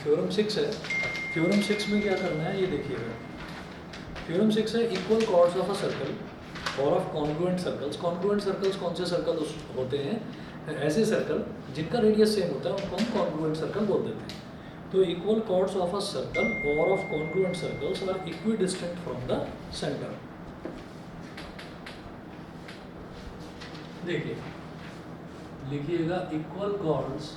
Theorem 6 है। Theorem 6 में क्या करना है ये देखिएगा। थ्योरम 6 है equal chords of a circle और of congruent circles. Congruent circles कौन से सर्कल होते हैं? ऐसे सर्कल जिनका रेडियस सेम होता है उनको हम कॉन्ग्रुएंट सर्कल बोल देते हैं। तो equal chords of a circle और of congruent circles are equidistant from the centre. देखिए लिखिएगा equal chords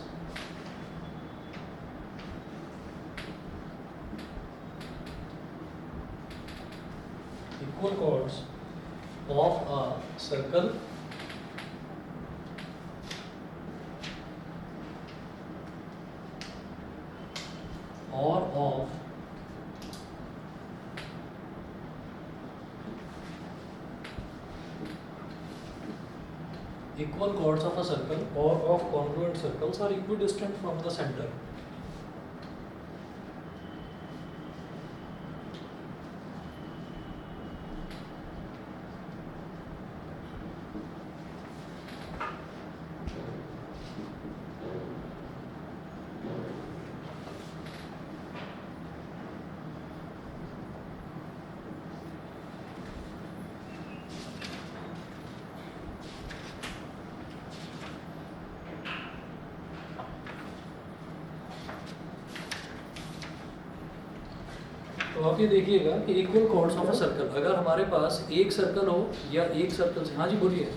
of a circle or of equal chords of a circle or of congruent circles are equidistant from the center. तो आप ये देखिएगा कि equal chords of a circle, अगर हमारे पास एक सर्कल हो या एक सर्कल से, हाँ जी बोलिए।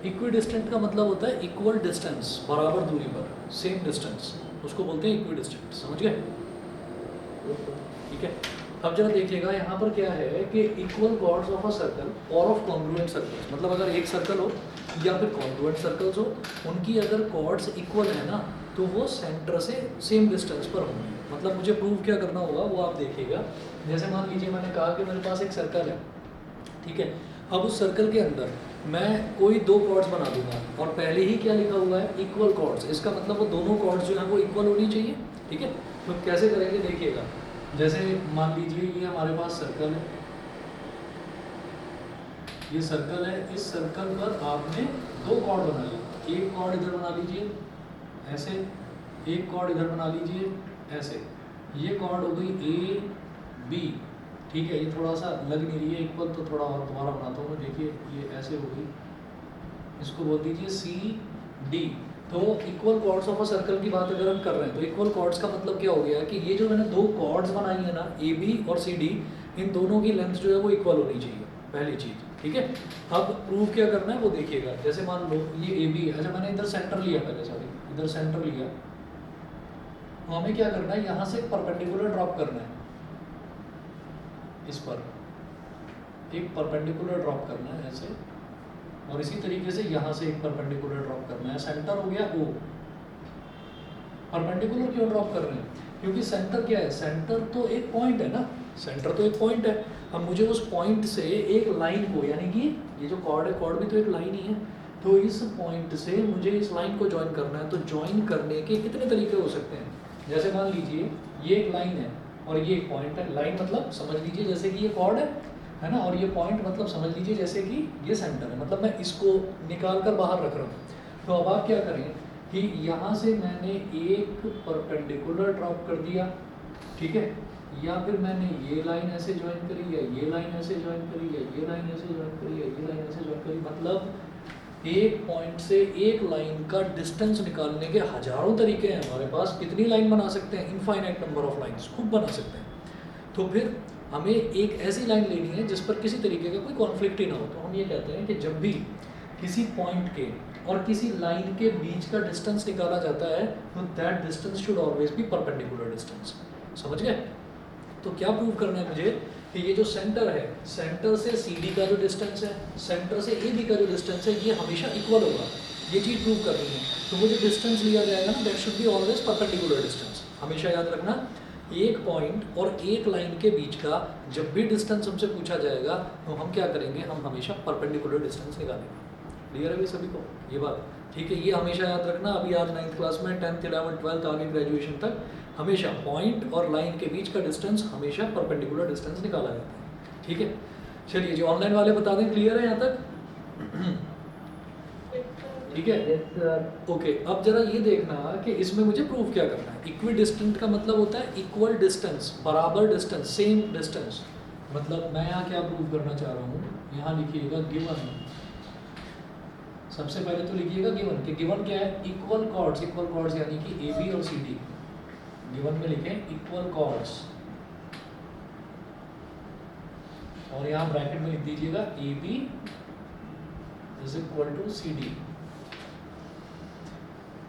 इक्विडिस्टेंट का मतलब होता है इक्वल डिस्टेंस, बराबर दूरी पर, सेम डिस्टेंस, उसको बोलते हैं इक्विडिस्टेंट। समझ गए? ठीक है। अब जरा देखिएगा यहाँ पर क्या है कि equal chords of a circle और ऑफ कॉन्ग्रुएंट सर्कल्स, मतलब अगर एक सर्कल हो या फिर कॉन्ग्रुएंट सर्कल्स हो, उनकी अगर कॉर्ड्स इक्वल है ना तो वो सेंटर से सेम डिस्टेंस पर होंगे। मतलब मुझे प्रूव क्या करना होगा वो आप देखिएगा। जैसे मान लीजिए मैंने कहा कि मेरे पास एक सर्कल है, ठीक है। अब उस सर्कल के अंदर मैं कोई दो कॉर्ड्स बना दूंगा और पहले ही क्या लिखा हुआ है? Equal chords. इसका मतलब वो दोनों कॉर्ड्स जो हैं वो इक्वल होनी चाहिए, ठीक है। तो कैसे करेंगे देखिएगा। जैसे मान लीजिए ये हमारे पास सर्कल है, ये सर्कल है, इस सर्कल पर आपने दो कॉर्ड बना लिए। एक कॉर्ड इधर बना लीजिए ऐसे, एक कॉर्ड इधर बना लीजिए ऐसे। ये कॉर्ड हो गई ए बी, ठीक है। ये थोड़ा सा लग नहीं रही है इक्वल, तो थोड़ा और दोबारा बनाता हूँ मैं। देखिए ये ऐसे हो गई, इसको बोल दीजिए सी डी। तो equal chords of a circle की बात अगर हम कर रहे हैं तो इक्वल कॉर्ड्स का मतलब क्या हो गया कि ये जो मैंने दो कॉर्ड्स बनाई है ना, ए बी और सी डी, इन दोनों की लेंथ जो है वो इक्वल होनी चाहिए, पहली चीज़, ठीक है। अब प्रूफ क्या करना है वो देखिएगा। जैसे मान लो ये ए बी है, अच्छा मैंने इधर सेंटर लिया पहले, सॉरी इधर सेंटर लिया, तो हमें क्या करना है, यहाँ से एक परपेंडिकुलर ड्रॉप करना है, इस पर एक परपेंडिकुलर ड्रॉप करना है ऐसे, और इसी तरीके से यहाँ से एक परपेंडिकुलर ड्रॉप करना है। सेंटर हो गया ओ। परपेंडिकुलर क्यों ड्रॉप कर रहे हैं? क्योंकि सेंटर क्या है? सेंटर तो एक पॉइंट है ना, सेंटर तो एक पॉइंट है। अब मुझे उस पॉइंट से एक लाइन को, यानी कि ये जो कॉर्ड है, कॉर्ड भी तो एक लाइन ही है, तो इस पॉइंट से मुझे इस लाइन को ज्वाइन करना है। तो ज्वाइन करने के कितने तरीके हो सकते हैं? जैसे मान लीजिए ये एक लाइन है और ये एक पॉइंट है। लाइन मतलब समझ लीजिए जैसे कि ये कॉर्ड है ना, और ये पॉइंट मतलब समझ लीजिए जैसे कि ये सेंटर है। मतलब मैं इसको निकाल कर बाहर रख रहा हूँ। तो अब आप क्या करें कि यहाँ से मैंने एक परपेंडिकुलर ड्रॉप कर दिया, ठीक है, या फिर मैंने ये लाइन ऐसे ज्वाइन करी, या ये लाइन ऐसे ज्वाइन करी, या ये लाइन ऐसे ज्वाइन करी, या ये लाइन ऐसे ज्वाइन करी। मतलब एक पॉइंट से एक लाइन का डिस्टेंस निकालने के हजारों तरीके हैं हमारे पास। कितनी लाइन बना सकते हैं? इनफाइनाइट नंबर ऑफ लाइन्स खूब बना सकते हैं। तो फिर हमें एक ऐसी लाइन लेनी है जिस पर किसी तरीके का कोई कॉन्फ्लिक्ट ही ना हो। तो हम ये कहते हैं कि जब भी किसी पॉइंट के और किसी लाइन के बीच का डिस्टेंस निकाला जाता है तो that distance should always be perpendicular distance. समझ गए? तो क्या प्रूव करना है मुझे कि ये जो सेंटर है, सेंटर से सी डी का जो डिस्टेंस है, सेंटर से ए बी का जो डिस्टेंस है, ये हमेशा इक्वल होगा। ये चीज़ प्रूव करनी है। तो वो जो डिस्टेंस लिया जाएगा ना, that should be always perpendicular distance. हमेशा याद रखना, एक पॉइंट और एक लाइन के बीच का जब भी डिस्टेंस हमसे पूछा जाएगा तो हम क्या करेंगे? हम हमेशा परपेंडिकुलर डिस्टेंस निकालेंगे। क्लियर है भाई सभी को ये बात? ठीक है, ये हमेशा याद रखना। अभी आज 9th क्लास में, 10th 11th 12th आगे ग्रेजुएशन तक हमेशा पॉइंट और लाइन के बीच का डिस्टेंस हमेशा परपेंडिकुलर डिस्टेंस निकाला जाता है। ठीक है, चलिए जी ऑनलाइन वाले बता दें, क्लियर है यहाँ तक? ठीक है। ओके, अब जरा ये देखना कि इसमें मुझे प्रूव क्या करना है। इक्वी डिस्टेंट का मतलब होता है इक्वल डिस्टेंस, बराबर डिस्टेंस, सेम डिस्टेंस। मतलब मैं यहाँ क्या प्रूव करना चाह रहा हूँ, यहाँ लिखिएगा गिवन। सबसे पहले तो लिखिएगा गिवन, कि गिवन क्या है, इक्वल कॉर्ड्स। इक्वल कॉर्ड्स यानी कि ए बी और सी डी। गिवन में लिखें इक्वल कॉर्ड्स, और यहाँ ब्रैकेट में लिख दीजिएगा A B is equal to C D.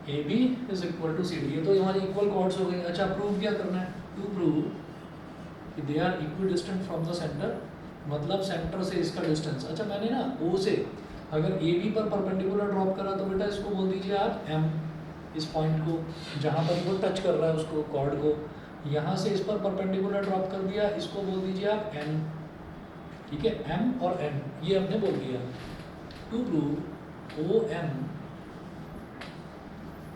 A B is equal to C D, ये तो हमारे इक्वल कॉर्ड्स हो गए। अच्छा, प्रूव क्या करना है, टू प्रूव कि they are equidistant from the centre, मतलब सेंटर से इसका डिस्टेंस। अच्छा, मैंने ना ओ से अगर ए बी पर परपेंडिकुलर ड्रॉप करा तो बेटा इसको बोल दीजिए आप एम, इस पॉइंट को जहाँ पर वो टच कर रहा है उसको, कॉर्ड को। यहाँ से इस पर परपेंडिकुलर ड्रॉप कर दिया, इसको बोल दीजिए आप एन। ठीक है, एम और एन ये हमने बोल दिया। To prove O M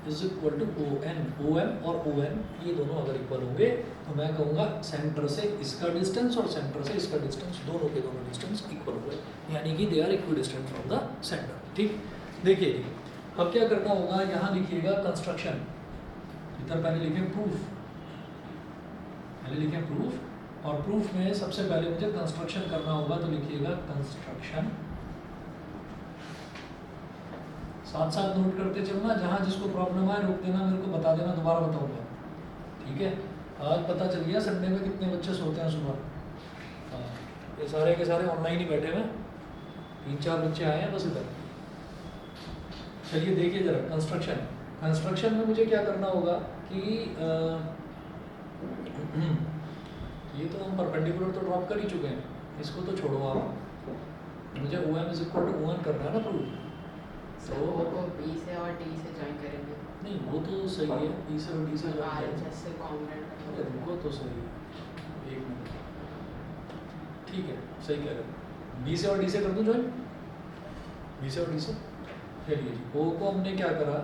is equal to O N, O M और ओ एन ये दोनों अगर इक्वल होंगे तो मैं कहूँगा सेंटर से इसका डिस्टेंस और सेंटर से इसका डिस्टेंस, दोनों के दोनों डिस्टेंस इक्वल हुए, यानी कि they are equidistant from the centre. ठीक, देखिए अब क्या करना होगा, यहाँ लिखिएगा कंस्ट्रक्शन। इधर पहले लिखें प्रूफ, पहले लिखें प्रूफ, और प्रूफ में सबसे पहले मुझे कंस्ट्रक्शन करना होगा, तो लिखिएगा कंस्ट्रक्शन। साथ साथ नोट करते चलना, जहाँ जिसको प्रॉब्लम आए रोक देना, मेरे को बता देना, दोबारा बताऊंगा। ठीक है, आज पता चल गया संडे में कितने बच्चे सोते हैं सुबह। ये सारे के सारे ऑनलाइन ही बैठे हुए, 3-4 बच्चे आए हैं बस इधर। चलिए देखिए जरा कंस्ट्रक्शन। कंस्ट्रक्शन में मुझे क्या करना होगा कि ये तो हम परपेंडिकुलर तो ड्रॉप कर ही चुके हैं, इसको तो छोड़ो आप। मुझे O M is equal to O N करना है ना प्रूफ। तो वो को बी से और डी से जॉइन करेंगे। नहीं वो तो सही है, बी से और डी से आर एच एस से कॉम्बिनेट अरे वो तो सही है, एक मिनट। ठीक है, सही कह रहे हो, बी से और डी से कर दूँ जॉइन, बी से और डी से। चलिए जी, ओ को हमने क्या करा,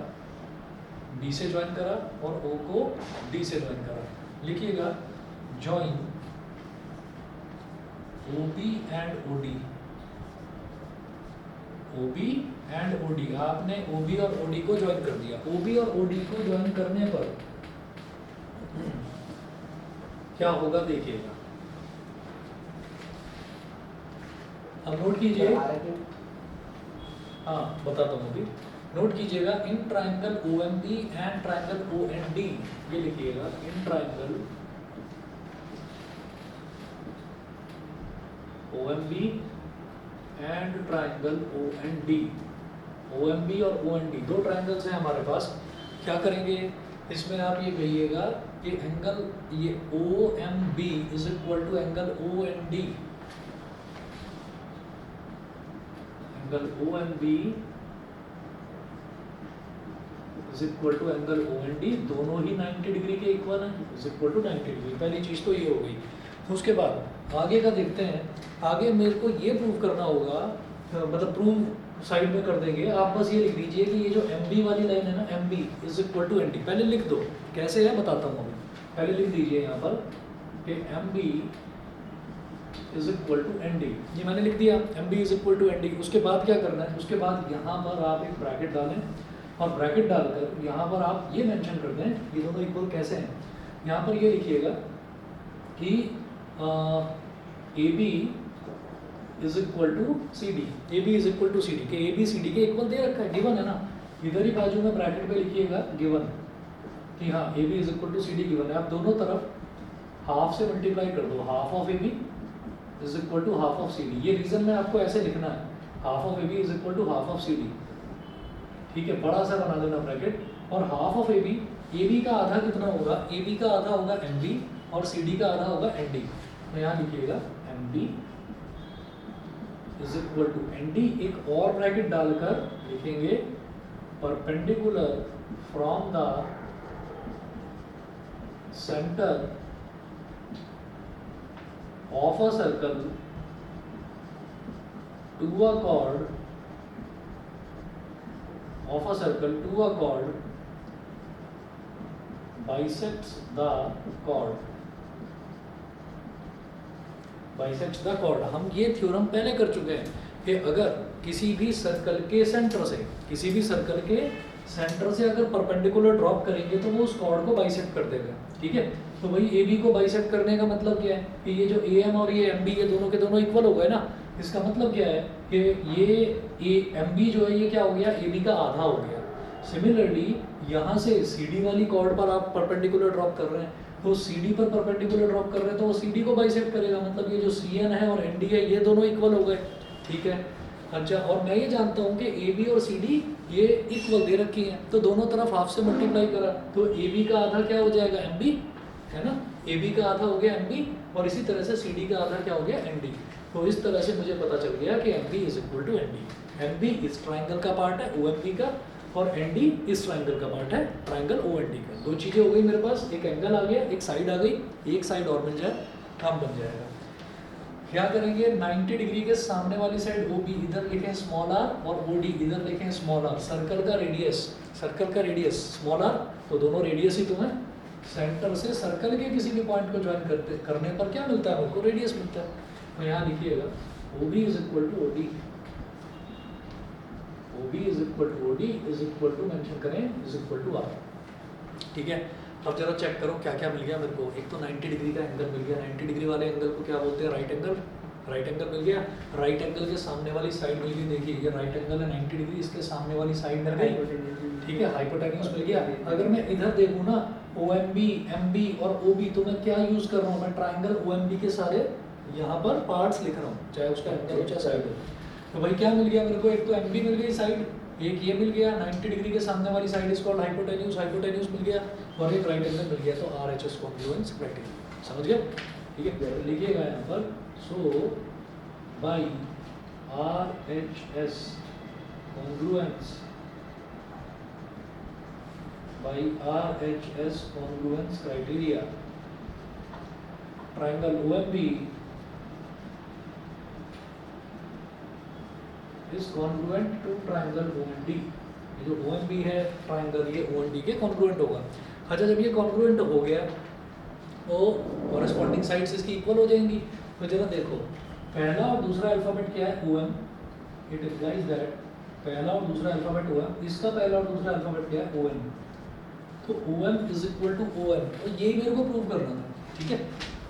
बी से ज्वाइन करा, और ओ को डी से ज्वाइन करा। लिखिएगा join O B and O D, O B and O D. आपने ओ बी और ओ डी को ज्वाइन कर दिया। ओ बी और ओ डी को ज्वाइन करने पर क्या होगा देखिएगा, अब नोट कीजिए। हाँ बताता हूँ अभी, नोट कीजिएगा। In triangle O M B and triangle O N D, ये लिखिएगा in triangle O M B and triangle O N D. O M B और ओ एन डी दो ट्राइंगल्स हैं हमारे पास। क्या करेंगे इसमें, आप ये कहिएगा कि एंगल ये O M B is equal to angle O N D. Angle O M B is equal to angle O N D, दोनों ही 90 डिग्री के इक्वल हैं, इज इक्वल टू 90 डिग्री। पहली चीज़ तो ये हो गई। उसके बाद आगे का देखते हैं। आगे मेरे को ये प्रूव करना होगा, मतलब प्रूव साइड में कर देंगे। आप बस ये लिख दीजिए कि ये जो एम बी वाली लाइन है ना, M B is equal to N D. पहले लिख दो, कैसे है बताता हूँ अभी। पहले लिख दीजिए यहाँ पर कि M B is equal to N D, ये मैंने लिख दिया, M B is equal to N D. उसके बाद क्या करना है, उसके बाद यहाँ पर आप एक ब्रैकेट डालें, और ब्रैकेट डालकर यहाँ पर आप ये मेंशन कर दें ये दोनों इक्वल कैसे हैं। यहाँ पर ये लिखिएगा कि A B is equal to C D, A B is equal to C D, के ए बी सी डी के इक्वल दे रखा है, गिवन है ना। इधर ही बाजू में ब्रैकेट पे लिखिएगा गिवन, कि हाँ A B is equal to C D given है। आप दोनों तरफ हाफ से मल्टीप्लाई कर दो, half of A B is equal to half of C D. ये रीजन में आपको ऐसे लिखना है, half of A B is equal to half of C D. ठीक है, बड़ा सा बना देना ब्रैकेट, और हाफ ऑफ ए बी का आधा कितना होगा, ए बी का आधा होगा एम बी, और सी डी का आधा होगा एन डी। तो यहाँ लिखिएगा M B is equal to N D. एक और ब्रैकेट डालकर लिखेंगे perpendicular from the centre of a circle to a chord of a circle to a chord bisects the chord, bisects the chord। हम ये theorem पहले कर चुके हैं कि अगर किसी भी सर्कल के सेंटर से अगर परपेंडिकुलर ड्रॉप करेंगे तो वो उस कॉर्ड को बाइसेक्ट कर देगा, ठीक है। तो भाई ए बी को बाइसेक्ट करने का मतलब क्या है कि ये जो ए एम और ये एम बी ये दोनों के दोनों इक्वल हो गए ना। इसका मतलब क्या है कि ये ए एम बी जो है ये क्या हो गया, ए बी का आधा हो गया। सिमिलरली यहाँ से सी डी वाली कॉर्ड पर आप परपेंडिकुलर ड्रॉप कर रहे हैं, तो सी डी पर परपेंडिकुलर ड्रॉप कर रहे हैं तो वो सी डी को बाइसेक्ट करेगा, मतलब ये जो सी एन है और एन डी है ये दोनों इक्वल हो गए, ठीक है। अच्छा, और मैं ये जानता हूँ कि ए बी और सी डी ये इक्वल दे रखी हैं, तो दोनों तरफ हाफ से मल्टीप्लाई करा तो ए बी का आधा क्या हो जाएगा, एम बी, है ना। ए बी का आधा हो गया एम बी, और इसी तरह से सी डी का आधा क्या हो गया, एन डी। तो इस तरह से मुझे पता चल गया कि M B is equal to N D. M B इस ट्राइंगल का पार्ट है ओ एम बी का, और एन डी इस ट्राइंगल का पार्ट है ट्राइंगल ओ एन डी का। दो चीज़ें हो गई मेरे पास, एक एंगल आ गया, एक साइड आ गई, एक साइड और मिल जाए काम बन जाएगा। क्या करेंगे, 90 डिग्री के सामने वाली साइड ओ बी इधर लिखें स्मॉल आर, और ओ डी इधर लिखें स्मॉल आर। सर्कल का रेडियस स्मॉल आर, तो दोनों रेडियस ही तो हैं। सेंटर से सर्कल के किसी भी पॉइंट को ज्वाइन करने पर क्या मिलता है, हमको रेडियस मिलता है। तो यहाँ लिखिएगा O B is equal to O D, O B is equal to O D is equal to mention करें इज इक्वल टू आर, ठीक है। अब जरा चेक करो क्या क्या मिल गया मेरे को। एक तो 90 डिग्री का एंगल मिल गया, 90 डिग्री वाले एंगल को क्या बोलते हैं, राइट एंगल। राइट एंगल मिल गया, राइट एंगल के सामने वाली साइड मिल गई, देखिए ये राइट एंगल है 90 डिग्री, इसके सामने वाली साइड मिल गई, ठीक है। हाइपोटेन्यूज मिल गया। अगर मैं इधर देखूँ ना ओ एम बी और ओ बी, तो मैं क्या यूज़ कर रहा हूँ, मैं ट्राइंगल ओ एम बी के सारे यहाँ पर पार्ट्स लिख रहा हूँ, चाहे उसका एंगल हो चाहे साइड हो। तो भाई क्या मिल गया मेरे को, एक तो एम बी मिल गई साइड, एक ये मिल गया 90 डिग्री के सामने वाली साइड इसको हाइपोटेन्यूज मिल गया, और एक राइट एंगल मिल गया। तो R H S congruence criteria, समझ गए, ठीक है। लिखिएगा यहाँ पर, so by R H S congruence, by R H S congruence criteria, triangle O M B is congruent to triangle OND। ये जो OMB है ट्राइंगल, ये OND के कॉन्ग्रुएंट होगा। अच्छा, जब ये कॉन्ग्रुएंट हो गया तो कॉरेस्पॉन्डिंग साइड्स इसकी इक्वल हो जाएंगी। तो जरा देखो, पहला और दूसरा अल्फाबेट क्या है, OM, इट इम्प्लाइज दैट पहला और दूसरा अल्फाबेट OM, इसका पहला और दूसरा अल्फाबेट क्या है, ON। तो OM is equal to ON, तो यही मेरे को प्रूव करना था, ठीक है।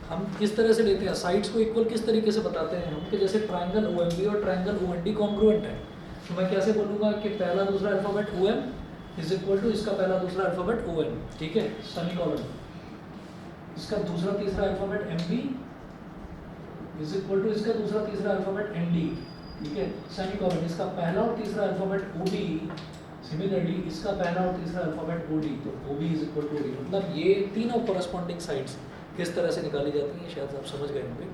हम किस तरह से लेते हैं साइड्स को इक्वल, किस तरीके से बताते हैं हम, कि जैसे ट्राइंगल OMB और ट्राइंगल OND कॉन्ग्रुएंट है, तो मैं कैसे बोलूँगा कि पहला दूसरा alphabet OM is equal to इसका पहला दूसरा अल्फाबेट ON, ठीक है, सेमीकोलन। इसका दूसरा तीसरा alphabet MB is equal to इसका दूसरा तीसरा अल्फाबेट ND, ठीक है, सेमीकोलन। इसका पहला और तीसरा अल्फाबेट OB, सिमिलरली इसका पहला और तीसरा अल्फाबेट OD, तो OB is equal to OD। मतलब ये तीनों कॉरेस्पॉन्डिंग साइड्स किस तरह से निकाली जाती हैं, शायद आप समझ गए होंगे।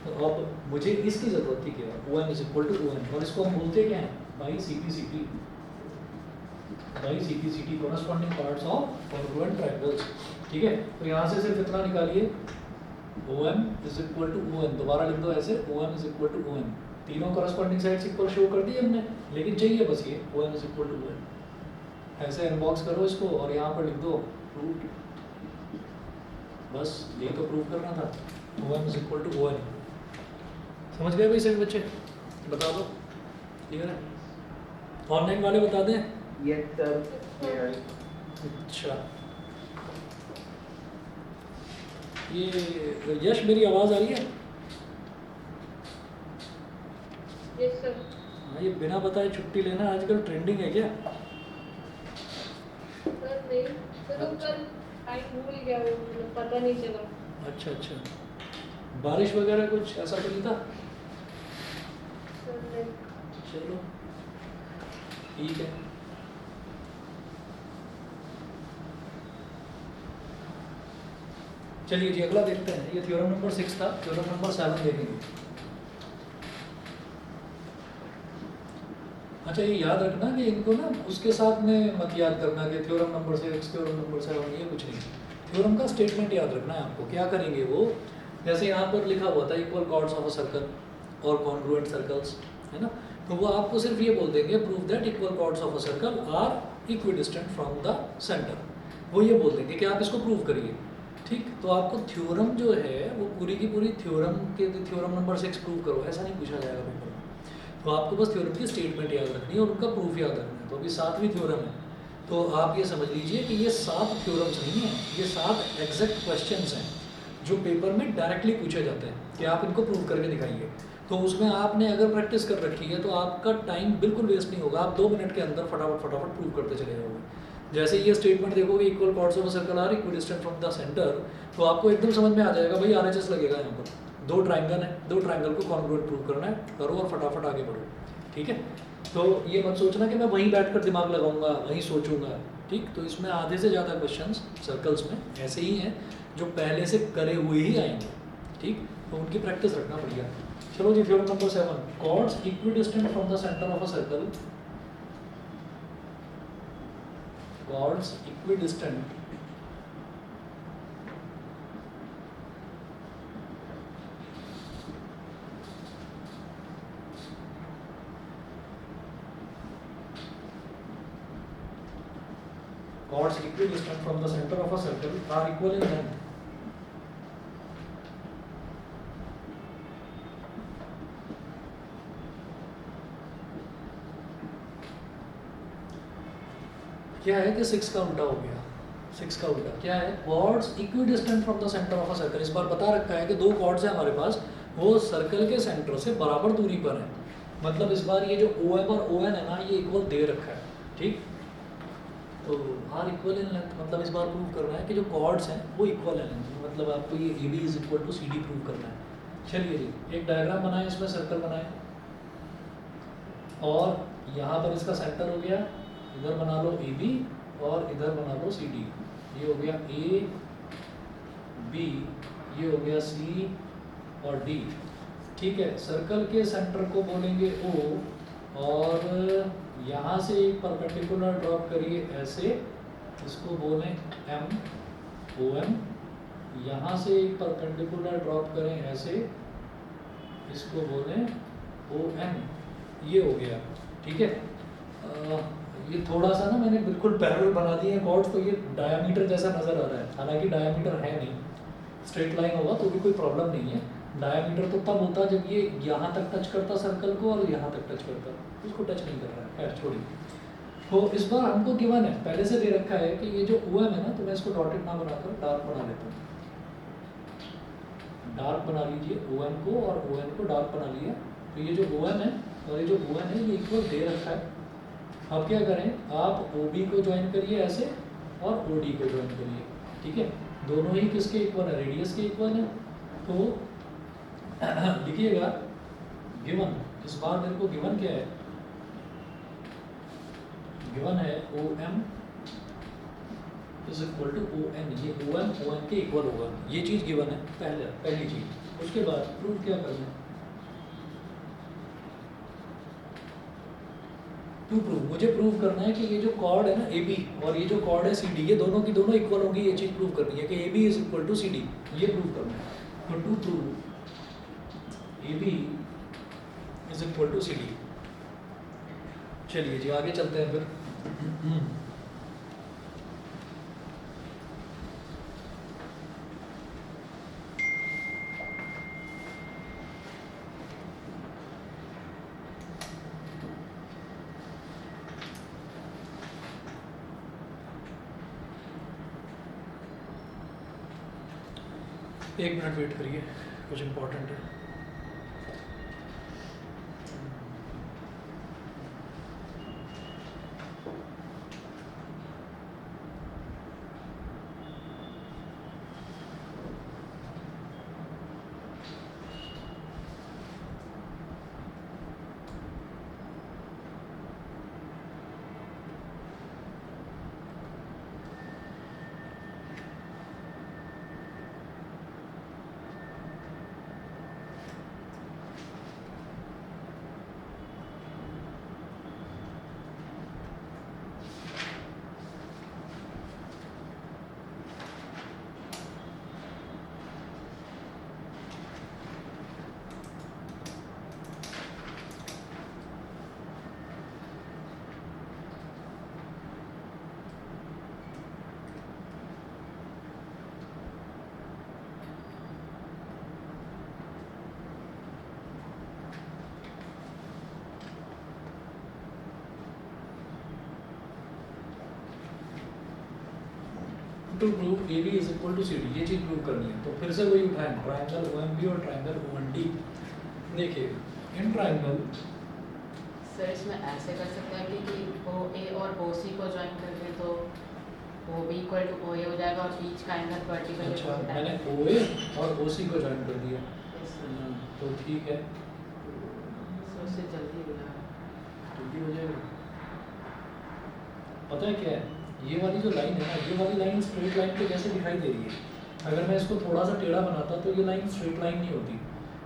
तो अब मुझे इसकी ज़रूरत थी क्या, OM is equal to ON, और इसको हम बोलते क्या हैं, by CP corresponding parts of congruent triangles, ठीक है। तो यहाँ से सिर्फ इतना निकालिए, OM is equal to ON, दोबारा लिख दो ऐसे, OM is equal to ON। तीनों कॉरेस्पॉन्डिंग साइड्स इक्वल शो कर दी हमने, लेकिन चाहिए बस ये OM is equal to ON। ऐसे अनबॉक्स करो इसको और यहाँ पर लिख दो प्रूव, बस ये तो प्रूव करना था, OM is equal to ON। समझ गए भाई सभी बच्चे, बता दो, क्लियर है। ऑनलाइन वाले बता दें, यस सर। अच्छा, ये यश मेरी आवाज़ आ रही है, यस सर। हाँ, ये बिना बताए छुट्टी लेना आजकल ट्रेंडिंग है क्या। सर नहीं सर, वो कल टाइम भूल गया, वो पता नहीं चला। अच्छा अच्छा, बारिश वगैरह कुछ ऐसा तो नहीं था। सर नहीं। चलो ठीक है। चलिए जी अगला देखते हैं, ये थ्योरम नंबर 6 था, थ्योरम नंबर 7 देखेंगे। अच्छा, ये याद रखना कि इनको ना उसके साथ में मत याद करना कि थ्योरम नंबर 6, थ्योरम नंबर 7, ये कुछ नहीं। थ्योरम का स्टेटमेंट याद रखना है आपको। क्या करेंगे वो, जैसे यहाँ पर लिखा हुआ था equal chords of a circle और कॉन्ग्रुएंट सर्कल्स, है ना, तो वो आपको सिर्फ ये बोल देंगे prove that equal chords of a circle are equidistant from the centre. वो ये बोल देंगे कि आप इसको प्रूव करिए, ठीक। तो आपको थ्योरम जो है वो पूरी की पूरी थ्योरम नंबर 6 प्रूव करो, ऐसा नहीं पूछा जाएगा पेपर में। तो आपको बस थ्योरम की स्टेटमेंट याद रखनी है और उनका प्रूफ याद रखना है। तो अभी 7वीं थ्योरम है, तो आप ये समझ लीजिए कि ये 7 थ्योरम्स नहीं हैं, ये 7 एग्जैक्ट क्वेश्चंस हैं जो पेपर में डायरेक्टली पूछे जाते हैं कि आप इनको प्रूव करके दिखाइए। तो उसमें आपने अगर प्रैक्टिस कर रखी है तो आपका टाइम बिल्कुल वेस्ट नहीं होगा, आप 2 मिनट के अंदर फटाफट फटाफट प्रूव करते चले जाओगे। जैसे ये स्टेटमेंट देखोगे, equal chords of a circle are equidistant from the centre, तो आपको एकदम समझ में आ जाएगा भाई RHS लगेगा यहाँ पर। 2 ट्राइंगल है, 2 ट्राइंगल को कॉन्ग्रुएंट प्रूव करना है, करो और फटाफट आगे बढ़ो। ठीक है, तो ये मत सोचना कि मैं वहीं बैठकर दिमाग लगाऊंगा, वहीं सोचूंगा। ठीक, तो इसमें आधे से ज़्यादा क्वेश्चंस सर्कल्स में ऐसे ही हैं जो पहले से करे हुए ही आएंगे। ठीक, तो उनकी प्रैक्टिस रखना बढ़िया। चलो जी, theorem number 7, chords equidistant from the centre of a circle, chords equidistant chords equidistant from the center of a circle are equal in length. क्या है कि 6 का उल्टा हो गया, 6 का उल्टा क्या है, chords equidistant from the center of a circle। इस बार बता रखा है कि 2 chords हैं हमारे पास, वो सर्कल के सेंटर से बराबर दूरी पर हैं। मतलब इस बार ये जो OM और ON है ना, ये इक्वल दे रखा है। ठीक, तो आर इक्वल इन लेंथ, मतलब इस बार प्रूव करना है कि जो कॉर्ड्स हैं वो इक्वल है लेंथ, मतलब आपको ये AB is equal to CD prove करना है। चलिए जी, एक डायग्राम बनाए, इसमें सर्कल बनाए और यहाँ पर इसका सेंटर हो गया, इधर बना लो AB और इधर बना लो CD। ये हो गया A B, ये हो गया C और D। ठीक है, सर्कल के सेंटर को बोलेंगे O और यहाँ से एक परपेंडिकुलर ड्रॉप करिए ऐसे, इसको बोलें M OM। यहाँ से एक परपेंडिकुलर ड्रॉप करें ऐसे, इसको बोलें ON। ये हो गया। ठीक है, ये थोड़ा सा ना मैंने बिल्कुल पैरेलल बना दिए हैं कॉर्ड्स, तो ये डायमीटर जैसा नज़र आ रहा है, हालांकि डायमीटर है नहीं, स्ट्रेट लाइन होगा तो भी कोई प्रॉब्लम नहीं है। डायमीटर तो तब होता जब ये यहाँ तक टच करता सर्कल को और यहाँ तक टच करता, इसको टच नहीं कर रहा है, खैर छोड़िए। तो इस बार हमको गिवन है, पहले से दे रखा है कि ये जो OM है ना, तो मैं इसको डॉटेड ना बनाकर डार्क बना लेता हूँ। डार्क बना लीजिए OM को और ON को डार्क बना लिया। तो ये जो OM है और ये जो ON है ये इक्वल दे रखा है। अब क्या करें, आप OB को ज्वाइन करिए ऐसे और OD को ज्वाइन करिए। ठीक है, दोनों ही किसके इक्वल है, रेडियस के इक्वल है। तो लिखिएगा गिवन, इस बार मेरे को गिवन क्या है, गिवन है OM is equal to ON। ये OM ON के इक्वल होगा, ये चीज़ गिवन है, पहली चीज़। उसके बाद प्रूफ क्या करना है, टू प्रूव, मुझे प्रूव करना है कि ये जो कॉर्ड है ना AB और ये जो कॉर्ड है CD, ये दोनों की दोनों इक्वल होंगी। ये चीज़ प्रूव करनी है कि AB is equal to CD, ये प्रूव करना है। तो to prove AB is equal to CD। चलिए जी, आगे चलते हैं फिर। एक मिनट वेट करिए, कुछ इम्पोर्टेंट है। To prove A B is equal to C D, ये चीज़ प्रूव करनी है। तो फिर से वही उठाएं, ट्राइंगल ओ एम बी और ट्राइंगल ओ एन डी। देखिए इन ट्राइंगल, सर इसमें ऐसे कर सकते हैं कि ओ ए और ओ सी को ज्वाइन कर दें तो O B equal to O A हो जाएगा और बीच का एंगल वर्टिकल अच्छा मैंने ओ ए और ओ सी को ज्वाइन कर दिया, तो ठीक है, सर उससे जल्दी हो जाएगा। जल्दी हो जाएगा। पता है क्या है, ये वाली जो लाइन है ना, ये वाली लाइन स्ट्रेट लाइन के जैसे दिखाई दे रही है। अगर मैं इसको थोड़ा सा टेढ़ा बनाता तो ये लाइन स्ट्रेट लाइन नहीं होती।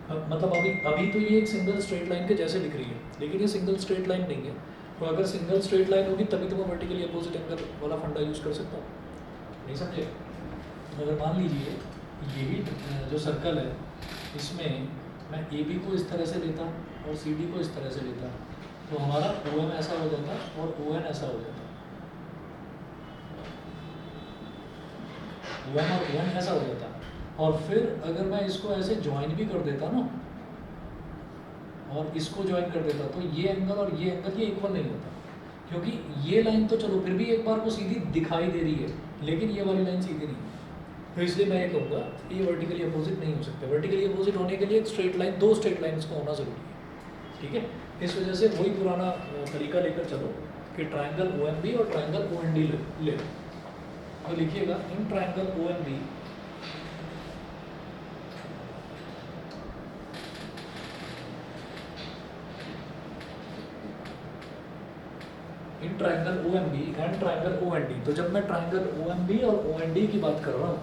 मतलब अभी तो ये एक सिंगल स्ट्रेट लाइन के जैसे दिख रही है, लेकिन ये सिंगल स्ट्रेट लाइन नहीं है। तो अगर सिंगल स्ट्रेट लाइन होगी तभी तो मैं वर्टिकली अपोजिट एंगल वाला फंडा यूज़ कर सकता हूँ, नहीं समझे? अगर मान लीजिए यही जो सर्कल है, इसमें मैं ए बी को इस तरह से लेता और सी डी को इस तरह से लेता, तो हमारा ओ एम ऐसा हो जाता और ओ एन ऐसा हो जाता, ओ एम और ओ एन ऐसा हो जाता। और फिर अगर मैं इसको ऐसे ज्वाइन भी कर देता ना, और इसको ज्वाइन कर देता, तो ये एंगल और ये एंगल ये इक्वल नहीं होता, क्योंकि ये लाइन तो चलो फिर भी एक बार को सीधी दिखाई दे रही है, लेकिन ये वाली लाइन सीधी नहीं है। तो इसलिए मैं ये कहूँगा ये वर्टिकली अपोजिट नहीं हो सकते। वर्टिकली अपोजिट होने के लिए एक स्ट्रेट लाइन, दो स्ट्रेट लाइन्स का होना ज़रूरी है, ठीक है? इस वजह से वही पुराना तरीका लेकर चलो कि ट्राइंगल ओ एम बी और ट्राइंगल ओ एन डी ले। तो लिखिएगा in triangle O M B in triangle O M B and triangle O N D. तो जब मैं ट्राइंगल ओ एम बी और ओ एन डी की बात कर रहा हूँ,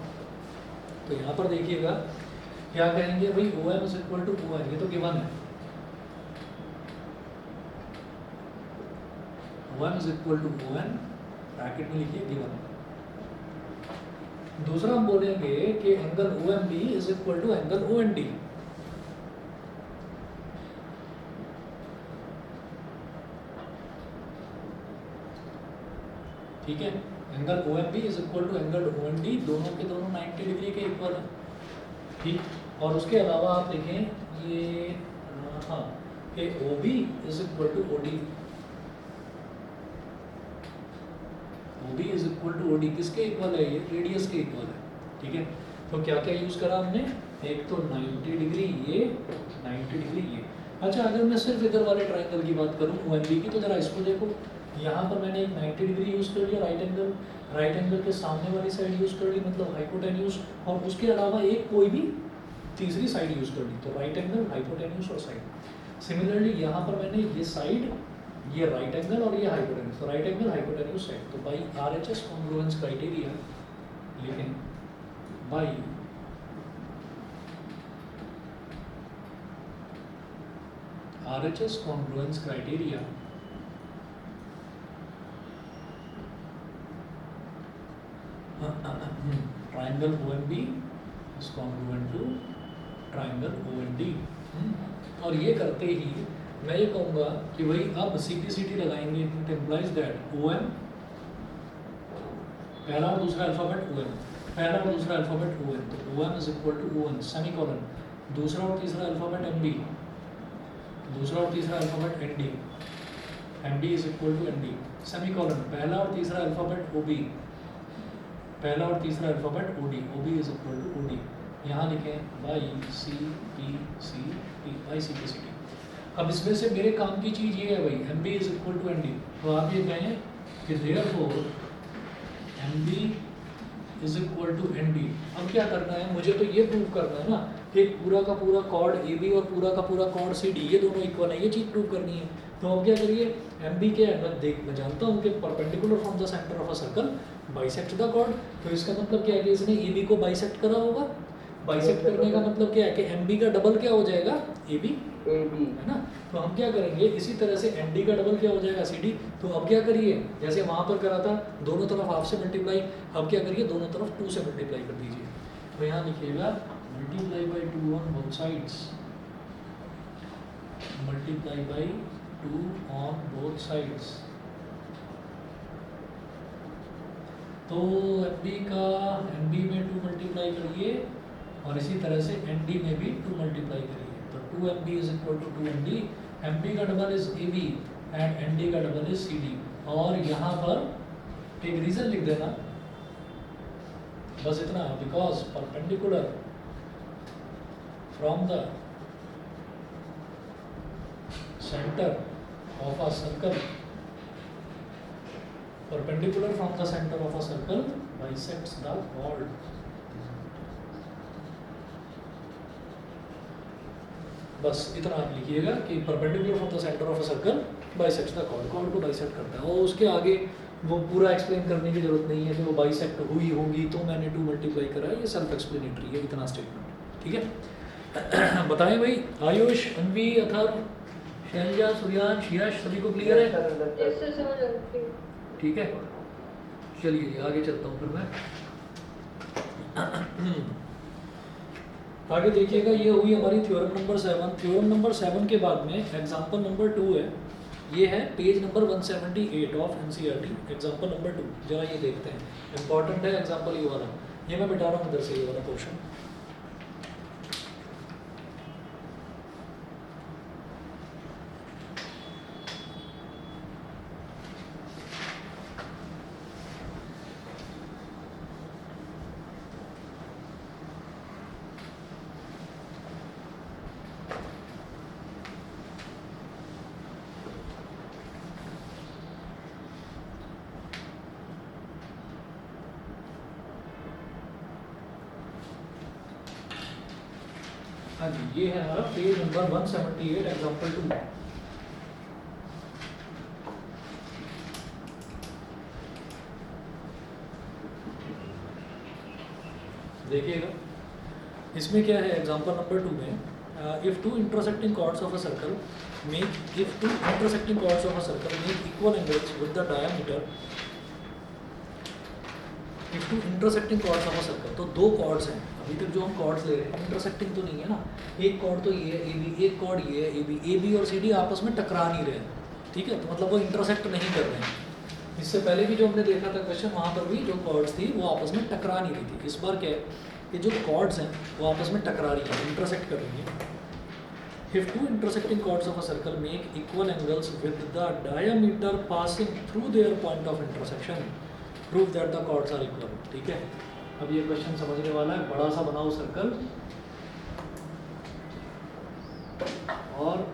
तो यहाँ पर देखिएगा क्या कहेंगे भाई, O M is equal to O N, ये तो गिवन है। O M is equal to O N, bracket में लिखिए गिवन है। दूसरा हम बोलेंगे कि angle O M B is equal to angle O N D. ठीक है, angle O M B is equal to angle O N D, दोनों के दोनों 90 डिग्री के इक्वल है, ठीक। और उसके अलावा आप देखें ये हाँ कि O B is equal to O D, O B is equal to O D किसके इक्वल है? ये रेडियस के इक्वल है, ठीक है। तो क्या क्या यूज़ करा हमने? एक तो 90 डिग्री ये, 90 डिग्री ये। अच्छा, अगर मैं सिर्फ इधर वाले ट्राइंगल की बात करूँ ओ एम बी की, तो जरा इसको देखो, यहाँ पर मैंने एक 90 डिग्री यूज़ कर लिया, राइट एंगल के सामने वाली साइड यूज़ कर ली, मतलब हाइपोटेन्यूज, और उसके अलावा एक कोई भी तीसरी साइड यूज़ कर ली, तो राइट एंगल, हाइपोटेन्यूज और साइड। सिमिलरली यहाँ पर मैंने ये साइड, ये राइट एंगल और ये हाइपोटेन्यूज, तो राइट एंगल, हाइपोटेन्यूज, साइड। तो बाई RHS कॉन्ग्रुएंस क्राइटेरिया लिखें, by RHS congruence criteria triangle OMB is congruent to triangle OND। और ये करते ही मैं ये कहूँगा कि भाई अब CPCT लगाएंगे, इट इम्प्लाइज दैट OM, पहला और दूसरा अल्फ़ाबेट OM, पहला और दूसरा अल्फ़ाबेट ON, तो OM is equal to ON semicolon, दूसरा और तीसरा अल्फ़ाबेट MB, दूसरा और तीसरा alphabet ND, MD is equal to ND semicolon, पहला और तीसरा अल्फ़ाबेट OB, पहला और तीसरा alphabet OD, OB is equal to OD। यहाँ लिखें बाई CPCT, बाई CPCT। अब इसमें से मेरे काम की चीज़ ये है भाई, MB is equal to ND, तो आप ये कहें कि therefore MB is equal to ND। अब क्या करना है, मुझे तो ये प्रूव करना है ना कि पूरा का पूरा कॉर्ड AB और पूरा का पूरा कॉर्ड CD ये दोनों इक्वल है, ये चीज़ प्रूव करनी है। तो अब क्या करिए, MB क्या है, मैं जानता हूँ कि perpendicular from the centre of a circle bisect the chord. तो इसका मतलब क्या है कि इसने AB को बाइसेक्ट करा होगा। बाइसेक्ट करने का मतलब क्या है कि MB का डबल क्या हो जाएगा, AB, है ना। तो हम क्या करेंगे, इसी तरह से ND का डबल क्या हो जाएगा, CD। तो अब क्या करिए, जैसे वहाँ पर करा था दोनों तरफ हाफ से मल्टीप्लाई, अब क्या करिए दोनों तरफ 2 से मल्टीप्लाई कर दीजिए। तो यहाँ लिखिएगा multiply by 2 on both sides, multiply by 2 on both sides. तो MB में 2 मल्टीप्लाई करिए और इसी तरह से ND में भी 2 मल्टीप्लाई करिए। तो 2MB is equal to 2ND, MB का double is AB and ND का डबल इज CD। और यहाँ पर एक रीज़न लिख देना बस इतना, because perpendicular from the centre of a circle, perpendicular from the centre of a circle bisects the chord। बस इतना आप लिखिएगा कि perpendicular from the centre of a circle bisects the chord, chord को बाइसेक्ट करता है। और उसके आगे वो पूरा एक्सप्लेन करने की जरूरत नहीं है कि वो बाइसेक्ट हुई होगी तो मैंने 2 मल्टीप्लाई करा, ये सेल्फ एक्सप्लेनेटरी है इतना स्टेटमेंट, ठीक है। बताएं भाई, आयुष, अन्वी, अथर्व, शैलजा, सूर्यांश, यश, सभी को क्लियर है? इससे समझ आ रही है। ठीक है, चलिए जी आगे चलता हूँ फिर मैं। आगे देखिएगा, ये हुई हमारी थ्योरम नंबर 7। थ्योरम नंबर 7 के बाद में एग्जाम्पल नंबर 2 है, ये है page number 178 of NCERT, example number 2। जरा ये देखते हैं, इंपॉर्टेंट है एग्जाम्पल ये वाला, ये मैं बिठा रहा हूँ इधर से ये वाला पोर्शन। हाँ जी, ये है हमारा पेज नंबर 178 एग्जाम्पल 2। देखिएगा इसमें क्या है, एग्जाम्पल नंबर 2 में if two intersecting chords of a circle make equal angles with the diameter, if two intersecting chords of a circle, तो दो कॉर्ड्स हैं अभी तक जो हम कॉर्ड्स ले रहे हैं, इंटरसेक्टिंग तो नहीं है ना, एक कॉर्ड तो ये है ए बी, एक कॉर्ड ये है ए बी और सी डी आपस में टकरा नहीं रहे हैं, ठीक है, तो मतलब वो इंटरसेक्ट नहीं कर रहे हैं। इससे पहले भी जो हमने देखा था क्वेश्चन, वहाँ पर भी जो कॉर्ड्स थी वो आपस में टकरा नहीं रही थी। इस बार क्या है कि जो कॉर्ड्स हैं वो आपस में टकरा रही है, इंटरसेक्ट कर रही है। If two intersecting chords of a circle make equal angles with the diameter passing through their point of intersection, prove that the chords are equal, ठीक है। अब ये क्वेश्चन समझने वाला है, बड़ा सा बनाओ सर्कल और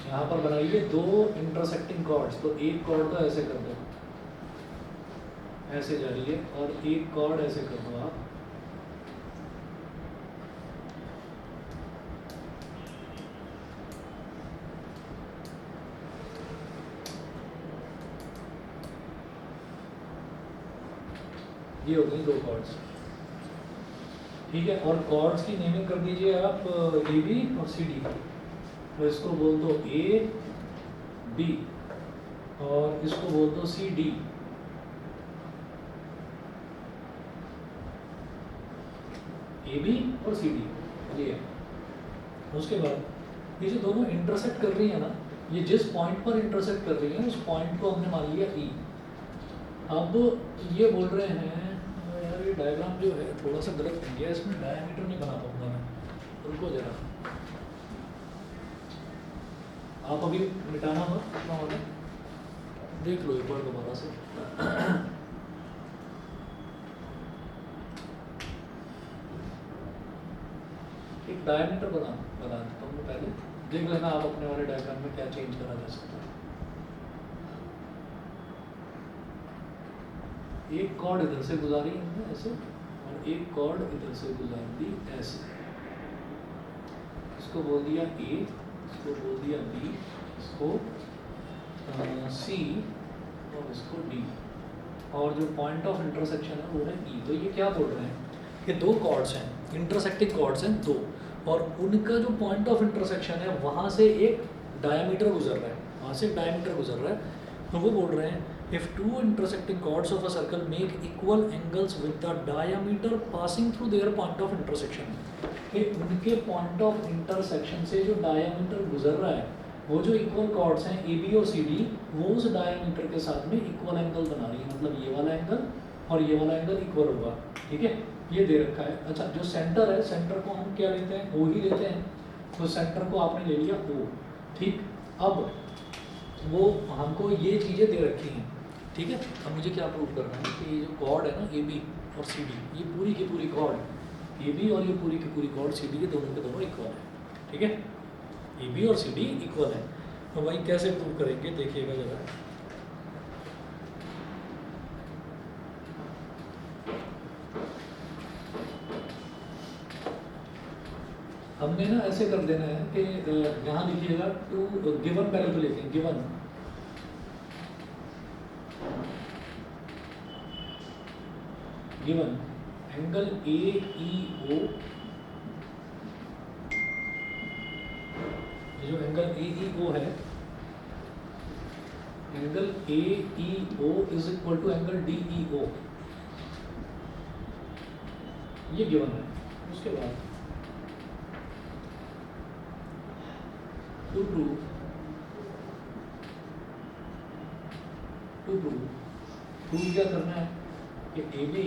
यहाँ पर बनाइए दो इंटरसेक्टिंग कॉर्ड्स, तो एक कॉर्ड तो ऐसे कर दो, ऐसे जा रही है, और एक कॉर्ड ऐसे कर दो आप, ये हो गई दो कॉर्ड्स, ठीक है। और कॉर्ड्स की नेमिंग कर दीजिए आप ए बी और सी डी, तो इसको बोल दो ए बी और इसको बोल दो सी डी। ए बी और सी डी, ये उसके बाद ये जो दोनों इंटरसेक्ट कर रही है ना, ये जिस पॉइंट पर इंटरसेक्ट कर रही है उस पॉइंट को हमने मान लिया ई। अब ये बोल रहे हैं यार ये डायग्राम जो है थोड़ा सा गलत बन गया, इसमें डायमीटर नहीं बना पाऊंगा मैं, रुको जरा, आप अभी मिटाना मत, कितना होगा देख लो एक बार दोबारा से। एक डायमीटर बना देता हूँ पहले, देख लेना आप अपने वाले डायग्राम में क्या चेंज करा जा सकता है। एक कॉर्ड इधर से गुजारी हमने ऐसे, और एक कॉर्ड इधर से गुजार दी ऐसे, इसको बोल दिया ए, इसको बोल दिया बी, इसको सी और इसको डी, और जो पॉइंट ऑफ इंटरसेक्शन है वो है ई। तो ये क्या बोल रहे हैं कि दो कॉर्ड्स हैं, इंटरसेक्टिंग कॉर्ड्स हैं दो, और उनका जो पॉइंट ऑफ इंटरसेक्शन है वहाँ से एक डायमीटर गुजर रहा है, वहाँ से एक डायमीटर गुजर रहा है। तो वो बोल रहे हैं if two intersecting chords of a circle make equal angles with the diameter passing through their point of intersection, कि उनके पॉइंट ऑफ इंटरसेक्शन से जो डायमीटर गुजर रहा है वो जो इक्वल कॉर्ड्स हैं ए बी और सी डी, वो उस डायमीटर के साथ में इक्वल एंगल बना रही है, मतलब ये वाला एंगल और ये वाला एंगल इक्वल होगा, ठीक है। ये दे रखा है। अच्छा, जो सेंटर है, सेंटर को हम क्या लेते हैं, ओ ही लेते हैं, तो सेंटर को आपने ले लिया ओ, ठीक। अब वो हमको ये चीज़ें दे रखी हैं, ठीक है। अब मुझे क्या प्रूव करना है कि ये जो कॉर्ड है ना ए बी और सी डी, ये पूरी की पूरी कॉर्ड ए बी और ये पूरी की पूरी कॉर्ड सी डी, ये दोनों के दोनों इक्वल है। ठीक है, ए बी और सी डी इक्वल है। तो भाई कैसे प्रूव करेंगे, देखिएगा जरा। हमने ना ऐसे कर देना है कि यहाँ लिखिएगा टू गिवन पहले तो लेते हैं, given given angle A E O, ये जो एंगल ए ई ओ है, angle A E O is equal to angle D E O, ये गिवन है। उसके बाद टू प्रूव क्या करना है कि A B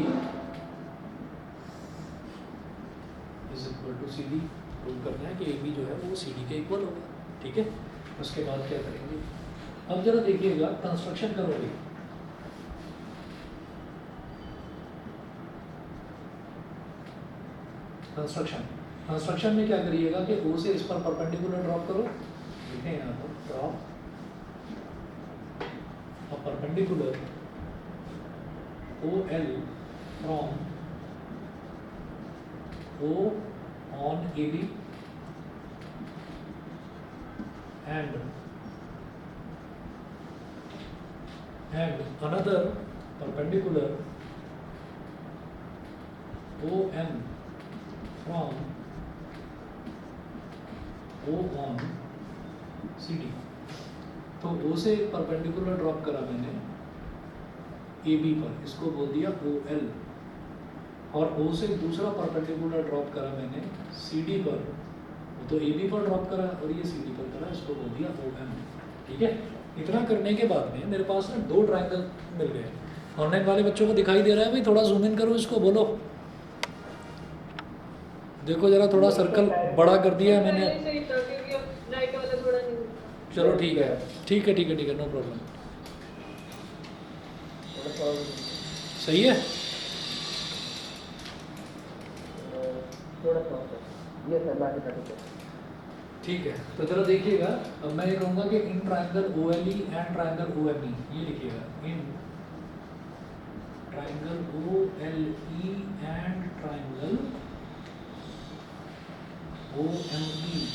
is equal to C D, prove करना है कि ए बी जो है वो सी डी के इक्वल होगा। ठीक है, उसके बाद क्या करेंगे, अब जरा देखिएगा कंस्ट्रक्शन करोगे। कंस्ट्रक्शन में क्या करिएगा कि ओ से इस पर परपेंडिकुलर ड्रॉप करो, लिखें यहाँ पर drop a perpendicular OL from O on AB and another perpendicular OM from O on CD। तो O से एक परपेंडिकुलर ड्रॉप करा मैंने ए बी पर, इसको बोल दिया ओ एल, और O से दूसरा परपेंडिकुलर ड्रॉप करा मैंने सी डी पर, तो ए बी पर ड्रॉप करा और ये सी डी पर करा, इसको बोल दिया ओ एम। ठीक है, इतना करने के बाद में मेरे पास ना दो ट्रायंगल मिल गए। ऑनलाइन वाले बच्चों को दिखाई दे रहा है भाई, थोड़ा जूम इन करो इसको, बोलो देखो जरा, थोड़ा सर्कल बड़ा कर दिया है मैंने। सही था क्योंकि अब राइट वाला थोड़ा नहीं था। चलो ठीक है, नो प्रॉब्लम, सही है। थोड़ा सा ये सर बाकी का ठीक है। ठीक है, तो जरा देखिएगा, अब मैं ये कहूँगा कि in triangle O L E and triangle O M E, ये लिखिएगा in triangle O L E and triangle O M E,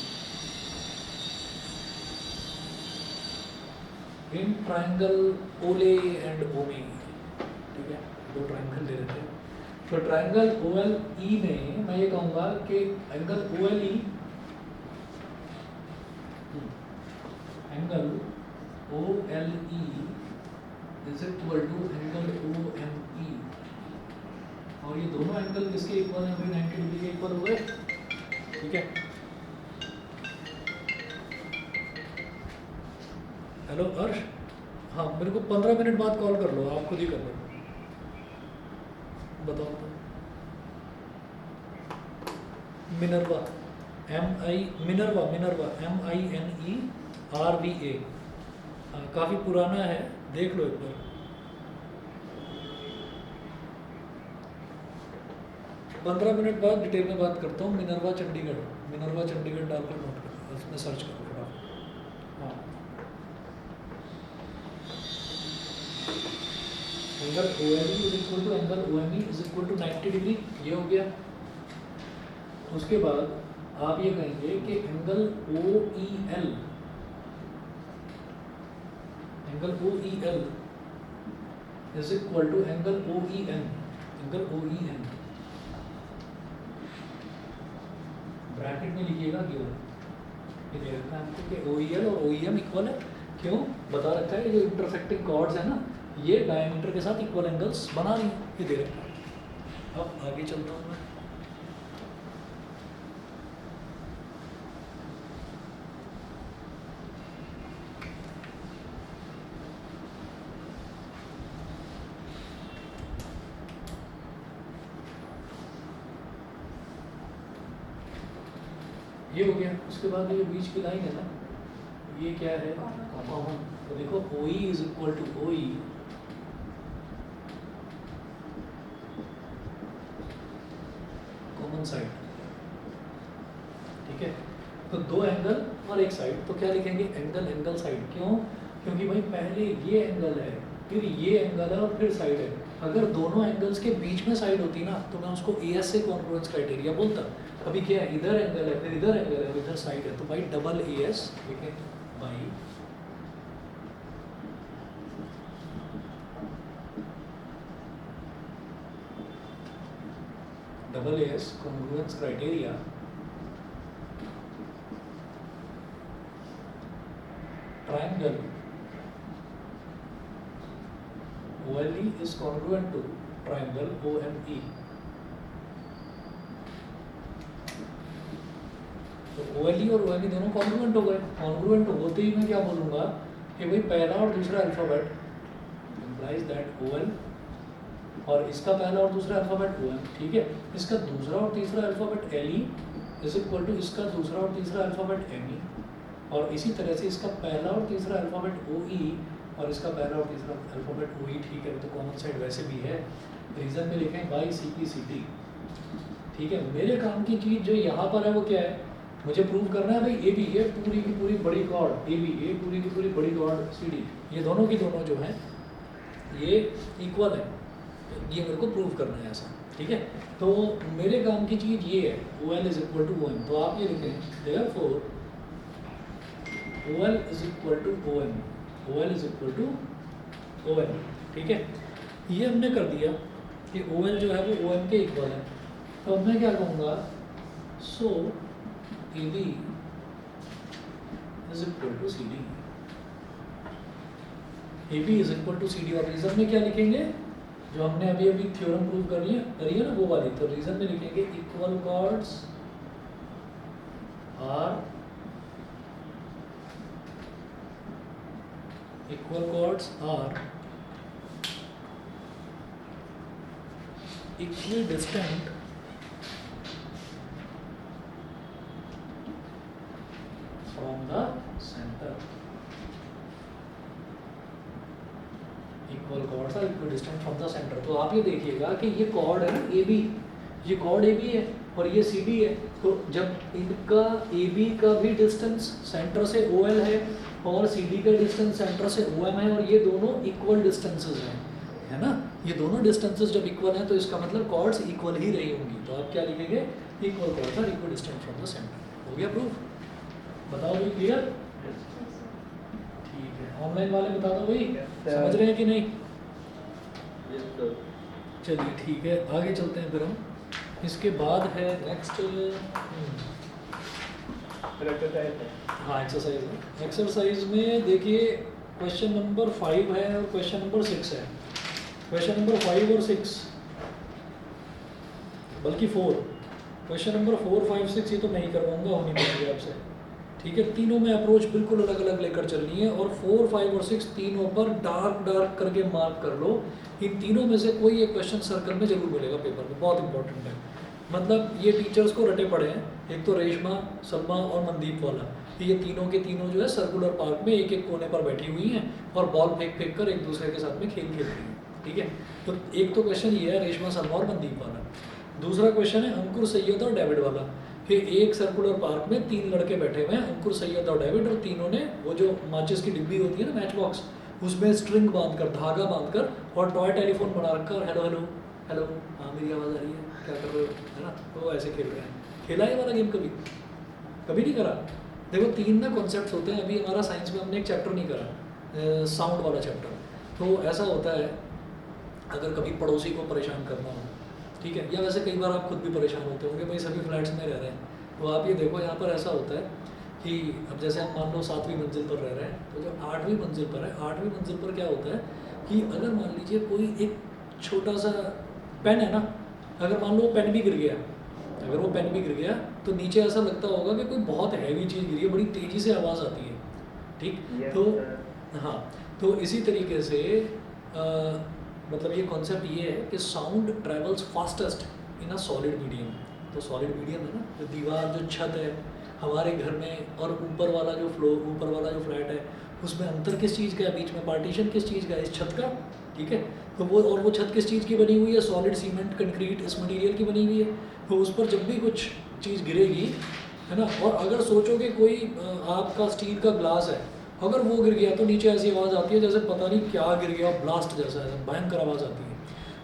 in triangle O L E and O M E. ठीक है, दो ट्रायंगल दे देते हैं। तो ट्रायंगल ओ एल ई में मैं ये कहूँगा कि angle O L E, angle O L E is equal to angle O M E, और ये दोनों एंगल किसके इक्वल हैं भाई, 90 डिग्री के इक्वल हुए। ठीक है, हेलो अर्श, हाँ मेरे को 15 मिनट बाद कॉल कर लो, आप खुद ही कर लो, बताओ तो। मिनर्वा मिनर्वा MINERVA, काफ़ी पुराना है, देख लो एक बार। पंद्रह मिनट बाद डिटेल में बात करता हूँ। मिनर्वा चंडीगढ़ डालकर नोट करो, उसमें सर्च करो फटाफट। हाँ, angle OLE is equal to angle OME is equal to 90 degree, ये हो गया। उसके बाद आप ये कहेंगे कि angle OEL is equal to angle OEN, bracket में लिखिएगा क्यों, ये दे रखा है हमको कि OEL और OEM इक्वल है। क्यों बता रखा है, ये जो इंटरसेक्टिंग कॉर्ड्स है ना, ये डायमीटर के साथ इक्वल एंगल्स बना रही है, ये दे रखा है। अब आगे चलता हूँ मैं। ये हो गया। उसके बाद ये बीच की लाइन है ना, ये क्या है, कॉमन। तो देखो OE is equal to OE common side, ठीक है। तो दो एंगल और एक साइड, तो क्या लिखेंगे एंगल एंगल साइड। क्यों? क्योंकि भाई पहले ये एंगल है, फिर ये एंगल है और फिर साइड है। अगर दोनों एंगल्स के बीच में साइड होती ना तो मैं उसको ए एस से कॉन्ग्रुएंस क्राइटेरिया बोलता। अभी क्या है, इधर एंगल है, फिर इधर एंगल है, इधर साइड है, तो भाई डबल ए एस लिखें भाई double A S congruence criteria triangle OLE is congruent to triangle OME। तो OLE और OME दोनों कॉन्ग्रुएंट हो गए। कॉन्ग्रुएंट होते ही मैं क्या बोलूँगा कि भाई पहला और दूसरा अल्फाबेट implies that OL और इसका पहला और दूसरा अल्फाबेट OM, ठीक है। इसका दूसरा और तीसरा alphabet LE is equal to इसका दूसरा और तीसरा अल्फाबेट ME, और इसी तरह से इसका पहला और तीसरा अल्फ़ाबेट OE और इसका पहला और तीसरा अल्फ़ाबेट OE, ठीक है। तो कॉमन साइड वैसे भी है, रीज़न में लिखें बाई CPCT, ठीक है। मेरे काम की चीज़ जो यहाँ पर है वो क्या है, मुझे प्रूव करना है भाई AB ये पूरी की पूरी बड़ी कॉर्ड AB ये पूरी की पूरी बड़ी कॉर्ड CD ये दोनों की दोनों जो हैं ये इक्वल है, ये मेरे को प्रूव करना है ऐसा, ठीक है। तो मेरे काम की चीज़ ये है OL is equal to OM, तो आप ये लिखें therefore OL is equal to OM, OL is equal to OM, ठीक है। ये हमने कर दिया कि OL जो है वो OM के इक्वल है। तो अब मैं क्या कहूँगा, so AB is equal to CD, AB is equal to CD, और रीजन में क्या लिखेंगे, जो हमने अभी अभी थ्योरम प्रूव करी है ना वो वाली, तो रीजन में लिखेंगे equal chords are equal chords are equidistant from the center। equal chords are equidistant from the center। तो आप ये देखिएगा कि ये chord है ना AB, ये chord AB है और ये CD है, तो जब इनका AB का भी डिस्टेंस सेंटर से OL है और CD का डिस्टेंस सेंटर से OM है और ये दोनों इक्वल डिस्टेंसेस हैं, है ना। ये दोनों डिस्टेंसेस जब इक्वल हैं तो इसका मतलब कॉर्ड्स इक्वल ही रही होंगी। तो आप क्या लिखेंगे, equal chords are equal distant from the centre. हो गया प्रूफ? बताओ भाई क्लियर? ठीक है, ऑनलाइन वाले बता दो भाई समझ रहे हैं कि नहीं? चलिए ठीक है, आगे चलते हैं फिर हम। इसके बाद है नेक्स्ट हाँ एक्सरसाइज है। एक्सरसाइज में देखिए क्वेश्चन नंबर 5 है और क्वेश्चन नंबर 6 है। क्वेश्चन नंबर 5 और 6 बल्कि 4, क्वेश्चन नंबर 4, 5, 6 ये तो मैं ही करवाऊंगा, होनी चाहिए आपसे, ठीक है। तीनों में अप्रोच बिल्कुल अलग अलग लेकर चलनी है और 4, 5 और 6 तीनों पर डार्क डार्क करके मार्क कर लो। इन तीनों में से कोई एक क्वेश्चन सर्कल में जरूर मिलेगा पेपर में, बहुत इंपॉर्टेंट है। मतलब ये टीचर्स को रटे पड़े हैं, एक तो रेशमा, सलमा और मनदीप वाला, ये तीनों के तीनों जो है सर्कुलर पार्क में एक एक कोने पर बैठी हुई हैं और बॉल फेंक फेंक कर एक दूसरे के साथ में खेल खेल रही हैं, ठीक है। तो एक तो क्वेश्चन ये है रेशमा, सलमा और मनदीप वाला। दूसरा क्वेश्चन है अंकुर, सैयद और डेविड वाला, कि एक सर्कुलर पार्क में 3 लड़के बैठे हुए हैं, अंकुर, सैयद और डेविड, और तीनों ने वो जो माचिस की डिब्बी होती है ना मैच बॉक्स, उसमें स्ट्रिंग बांधकर, धागा बांधकर और टॉय टेलीफोन बना रखा और हेलो हेलो हेलो, हाँ मेरी आवाज़ आ रही है, क्या कर रहे हो, है ना। तो ऐसे खेल रहे हैं। खेला ये वाला गेम कभी? कभी नहीं करा। देखो 3 ना कॉन्सेप्ट्स होते हैं, अभी हमारा साइंस में हमने एक चैप्टर नहीं करा, साउंड वाला चैप्टर। तो ऐसा होता है अगर कभी पड़ोसी को परेशान करना हो, ठीक है, या वैसे कई बार आप खुद भी परेशान होते होंगे, भाई सभी फ्लैट्स में रह रहे हैं, तो आप ये देखो यहाँ पर ऐसा होता है कि अब जैसे हम मान लो 7वीं मंजिल पर रह रहे हैं, तो जो 8वीं मंजिल पर है, 8वीं मंजिल पर क्या होता है कि अगर मान लीजिए कोई एक छोटा सा पेन है ना, अगर मान लो पेन भी गिर गया, अगर वो पेन भी गिर गया तो नीचे ऐसा लगता होगा कि कोई बहुत हैवी चीज़ गिरी है, बड़ी तेज़ी से आवाज़ आती है, ठीक। तो हाँ, तो इसी तरीके से मतलब ये कॉन्सेप्ट ये है कि sound travels fastest in a solid medium. तो सॉलिड मीडियम है ना, जो दीवार, जो छत है हमारे घर में, और ऊपर वाला जो फ्लोर, ऊपर वाला जो फ्लैट है, उसमें अंतर किस चीज़ का है, बीच में पार्टीशन किस चीज़ का है, इस छत का, ठीक है। तो वो और वो छत किस चीज़ की बनी हुई है, सॉलिड सीमेंट कंक्रीट इस मटेरियल की बनी हुई है। तो उस पर जब भी कुछ चीज़ गिरेगी, है ना, और अगर सोचोगे कोई आपका स्टील का ग्लास है, अगर वो गिर गया तो नीचे ऐसी आवाज़ आती है जैसे पता नहीं क्या गिर गया, ब्लास्ट जैसा है, भयंकर आवाज़ आती है।